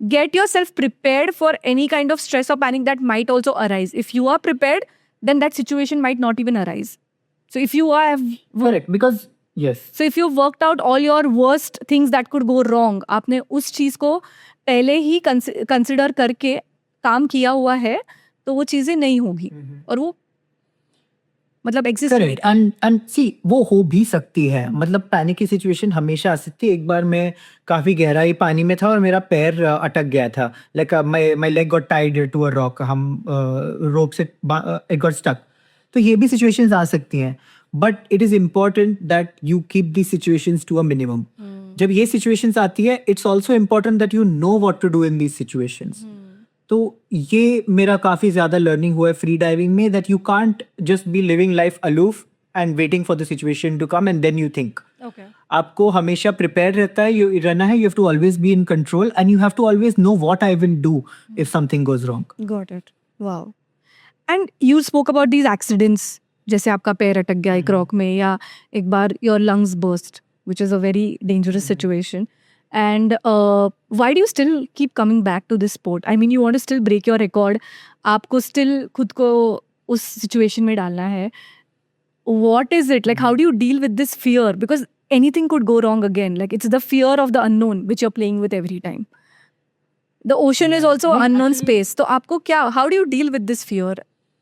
get yourself prepared for any kind of stress or panic that might also arise. If you are prepared, then that situation might not even arise. So if you are Correct, because yes. So if you've worked out all your worst things that could go wrong, आपने उस चीज को पहले ही कंसिडर करके काम किया हुआ है, तो वो चीजें नहीं होगी और वो मतलब एग्जिस्ट. करेक्ट. एंड सी वो हो भी सकती है, मतलब पैनिक की सिचुएशन हमेशा आ सकती है. एक बार मैं काफी गहराई पानी में था और मेरा पैर अटक गया था. Like my leg got tied to a rock. हम रोप से इट गॉट स्टक. तो ये भी सिचुएशंस आ सकती हैं, but it is important that you keep the situations to a minimum. जब ये सिचुएशंस आती है, it's also important that you know what to do in these situations. तो ये मेरा काफ़ी ज़्यादा लर्निंग हुआ है फ्री डाइविंग में, that you can't just be living life aloof and waiting for the situation to come and then you think. आपको हमेशा प्रिपेयर रहना है. You have to always be in control and you have to always know what I will do if something goes wrong. Got it. Wow. And you spoke about these accidents, जैसे आपका पैर अटक गया एक रॉक में, या एक बार your lungs burst, which is a very dangerous situation. And why do you still keep coming back to this sport? I mean, you want to still break your record. आपको still खुद को उस situation में डालना है. What is it? Like, how do you deal with this fear? Because anything could go wrong again. Like, it's the fear of the unknown which you're playing with every time. The ocean is also unknown space. तो आपको क्या, how do you deal with this fear?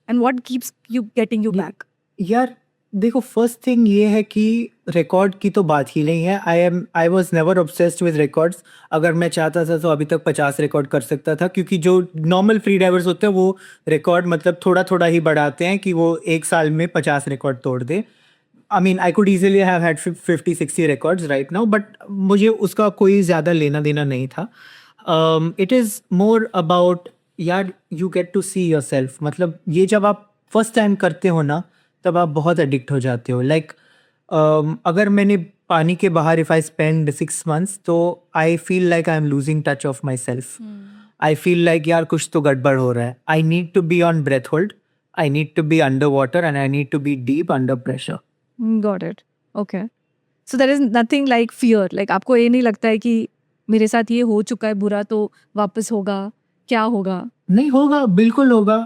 And what keeps you getting you back? यार देखो, फर्स्ट थिंग ये है कि रिकॉर्ड की तो बात ही नहीं है. I was never obsessed with records. अगर मैं चाहता था तो अभी तक 50 रिकॉर्ड कर सकता था, क्योंकि जो नॉर्मल फ्री डाइवर्स होते हैं वो रिकॉर्ड मतलब थोड़ा थोड़ा ही बढ़ाते हैं कि वो एक साल में 50 रिकॉर्ड तोड़ दे. I mean I could easily have had 50-60 records right now, but मुझे उसका कोई ज़्यादा लेना देना नहीं था. इट इज़ मोर अबाउट यार you get to see your self. मतलब ये जब आप फर्स्ट टाइम करते हो ना, तब आप बहुत एडिक्ट हो जाते हो. लाइक अगर मैंने पानी के बाहर इफ आई स्पेंड 6 months, तो I feel like I am losing touch of my self. I feel like यार कुछ तो गड़बड़ हो रहा है. I need to be on breath hold, I need to be under water and I need to be deep under pressure. Got it. Okay. So there is nothing like fear. Like आपको ये नहीं लगता है कि मेरे साथ ये हो चुका है बुरा तो वापस होगा, क्या होगा? नहीं होगा, बिल्कुल होगा.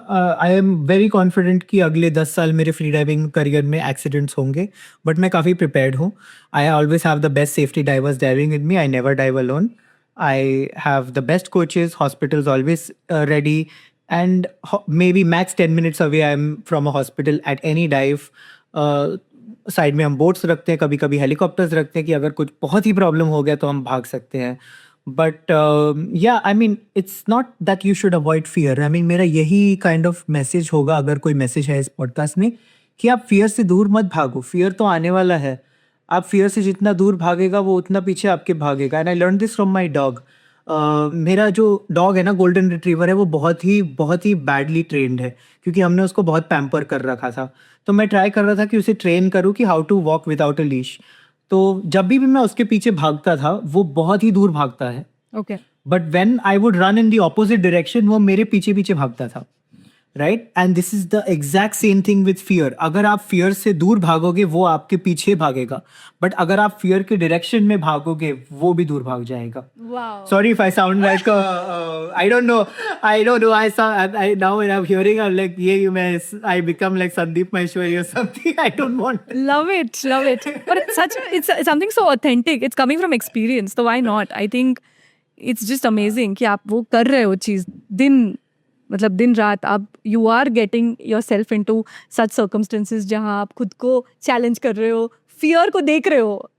आई एम वेरी कॉन्फिडेंट कि अगले 10 साल मेरे फ्री डाइविंग करियर में एक्सीडेंट्स होंगे, बट मैं काफ़ी प्रिपेयर्ड हूँ. I always have the best safety diverse diving with me. I never dive alone. I have the best coaches, hospitals always ready, and may be max 10 minutes away I am from a hospital at any dive. Side में हम बोट्स रखते हैं, कभी कभी हेलीकॉप्टर्स रखते हैं कि अगर कुछ बहुत ही प्रॉब्लम हो गया तो हम भाग सकते हैं. बट या I mean it's not that you should avoid fear. I mean मेरा यही काइंड ऑफ मैसेज होगा, अगर कोई मैसेज है इस पॉडकास्ट में, कि आप फियर से दूर मत भागो. फियर तो आने वाला है. आप फियर से जितना दूर भागेगा वो उतना पीछे आपके भागेगा. And I learn this from my dog. मेरा जो डॉग है ना, गोल्डन रिट्रीवर है, वो बहुत ही बैडली ट्रेंड है, क्योंकि हमने उसको बहुत पैम्पर कर रखा था. तो मैं ट्राई कर रहा था कि उसे ट्रेन करूँ कि how to walk without a leash. तो जब भी मैं उसके पीछे भागता था, वो बहुत ही दूर भागता है. Okay. But when I would run in the opposite direction वो मेरे पीछे पीछे भागता था, right? And this is the exact same thing with fear. अगर आप फियर से दूर भागोगे वो आपके पीछे भागेगा, बट अगर आप फियर के डायरेक्शन में भागोगे वो भी दूर भाग जाएगा. Wow. Sorry if I sound like I don't know. I now when I'm hearing I'm like I become like Sandeep Maheshwari or something. I don't want. Love it, love it. But it's something so authentic. It's coming from experience, so why not? I think it's just amazing कि आप वो कर रहे हो चीज दिन रात आप you are getting yourself into such circumstances जहाँ आप खुद को challenge कर रहे हो, fear को देख रहे हो,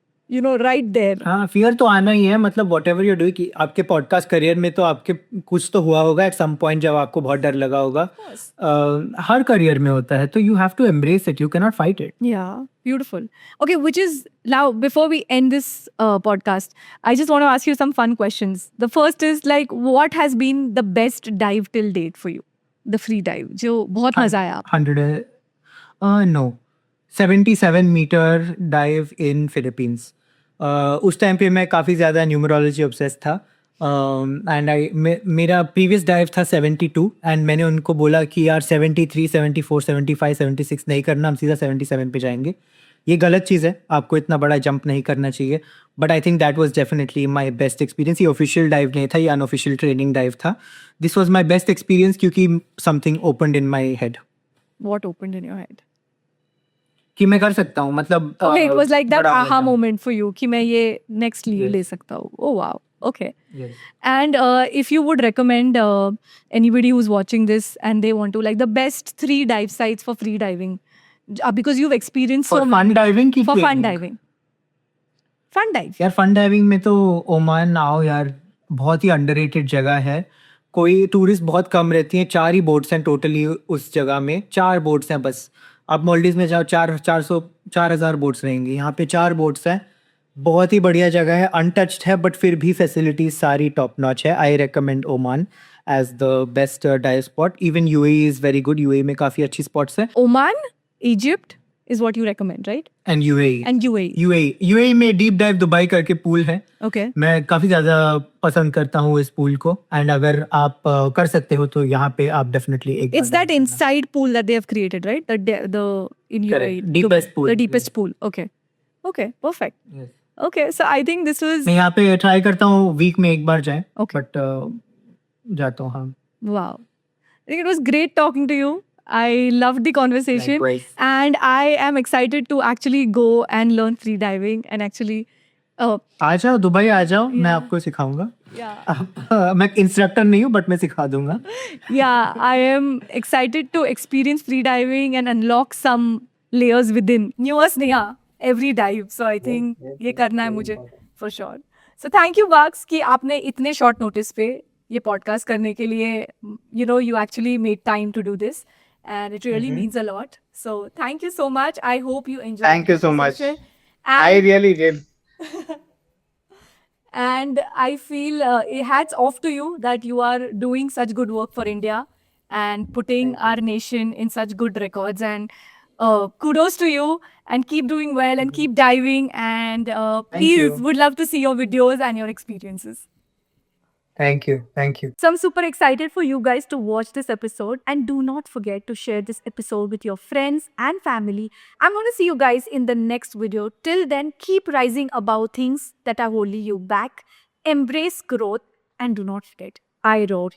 right there. हाँ, फियर तो आना ही है. मतलब वॉट एवर यू डू, कि आपके पॉडकास्ट करियर में तो आपके कुछ तो हुआ होगा एट सम पॉइंट जब आपको बहुत डर लगा होगा. हर करियर में होता है, तो you have to embrace it, you can not fight it. Yeah, beautiful. Okay, which is now before we end this podcast, I just want to ask you some fun questions. The first is like, what has been the best dive till date for you? The free dive, जो बहुत मजा आया आप. 77 मीटर डाइव इन फिलीपींस. उस टाइम पे मैं काफ़ी ज़्यादा न्यूमरोलॉजी ऑब्सेस था. एंड मेरा प्रीवियस डाइव था 72 एंड मैंने उनको बोला कि यार 73, 74, 75, 76 नहीं करना, हम सीधा 77 पे जाएंगे. ये गलत चीज़ है, आपको इतना बड़ा जंप नहीं करना चाहिए. But I think that was definitely my best experience. ये ऑफिशियल डाइव नहीं था, ये अनऑफिशियल ट्रेनिंग डाइव था. This was my best experience क्योंकि something opened in my head. What opened in your head? कि मैं कर सकता हूँ, मतलब Okay, it was like that बड़ा aha मजा. moment for you कि मैं ये next lead Yes. ले सकता हूँ. Oh wow. Okay. Yes. And if you would recommend anybody who's watching this and they want to like the best 3 dive sites for free diving, because you've experienced For so fun much diving की for fun training? diving. Fun dive. यार फन डाइविंग में तो ओमान आओ यार, बहुत ही अंडररेटेड जगह है. कोई टूरिस्ट बहुत कम रहती हैं. 4 ही बोट्स हैं टोटली उस जगह में, 4 बोट्स हैं बस. आप मालदीव्स में जाओ 4,000 बोट्स रहेंगी, यहाँ पे 4 बोट्स हैं. बहुत ही बढ़िया जगह है, अनटच्ड है बट फिर भी फैसिलिटीज सारी टॉप नॉच है. I recommend Oman as the best dive spot. Even UAE is very good. UAE में काफ़ी अच्छी स्पॉट्स हैं. Oman, Egypt is what you recommend, right? And UAE And UAE. UAE में डीप डाइव दुबई करके पूल है. Okay. मैं काफ़ी ज़्यादा पसंद करता हूँ इस पूल को. एंड अगर आप कर सकते हो तो यहाँ पे आप डेफिनेटली एक It's that inside pool that they have created, right? The in UAE. Correct. Deepest pool. The deepest pool. Okay. Okay. Perfect. Yes. Okay. So I think this was मैं यहाँ पे ट्राई करता हूँ वीक में एक बार जाए. Okay. बट जाता हूँ. हाँ. wow. I think it was great talking to you. I loved the conversation. Likewise. And I am excited to actually go and learn free diving and actually आ जाओ दुबई, आ जाओ, मैं आपको सिखाऊंगा. yeah. मैं इंस्ट्रक्टर नहीं हूँ बट मैं सिखा दूंगा. Yeah, I am excited to experience free diving and unlock some layers within. Newest Neha, every dive. So I think ये करना है मुझे for sure. So thank you Vax कि आपने इतने short notice पे ये podcast करने के लिए you actually made time to do this and it really means a lot. So thank you so much. I hope you enjoyed. Thank you so the much. session. I And, really did. and I feel hats off to you that you are doing such good work for India and putting our nation in such good records. And kudos to you and keep doing well and keep diving. And please, you. would love to see your videos and your experiences. Thank you. Thank you. So I'm super excited for you guys to watch this episode and do not forget to share this episode with your friends and family. I'm going to see you guys in the next video. Till then, keep rising above things that are holding you back. Embrace growth and do not forget, I roar,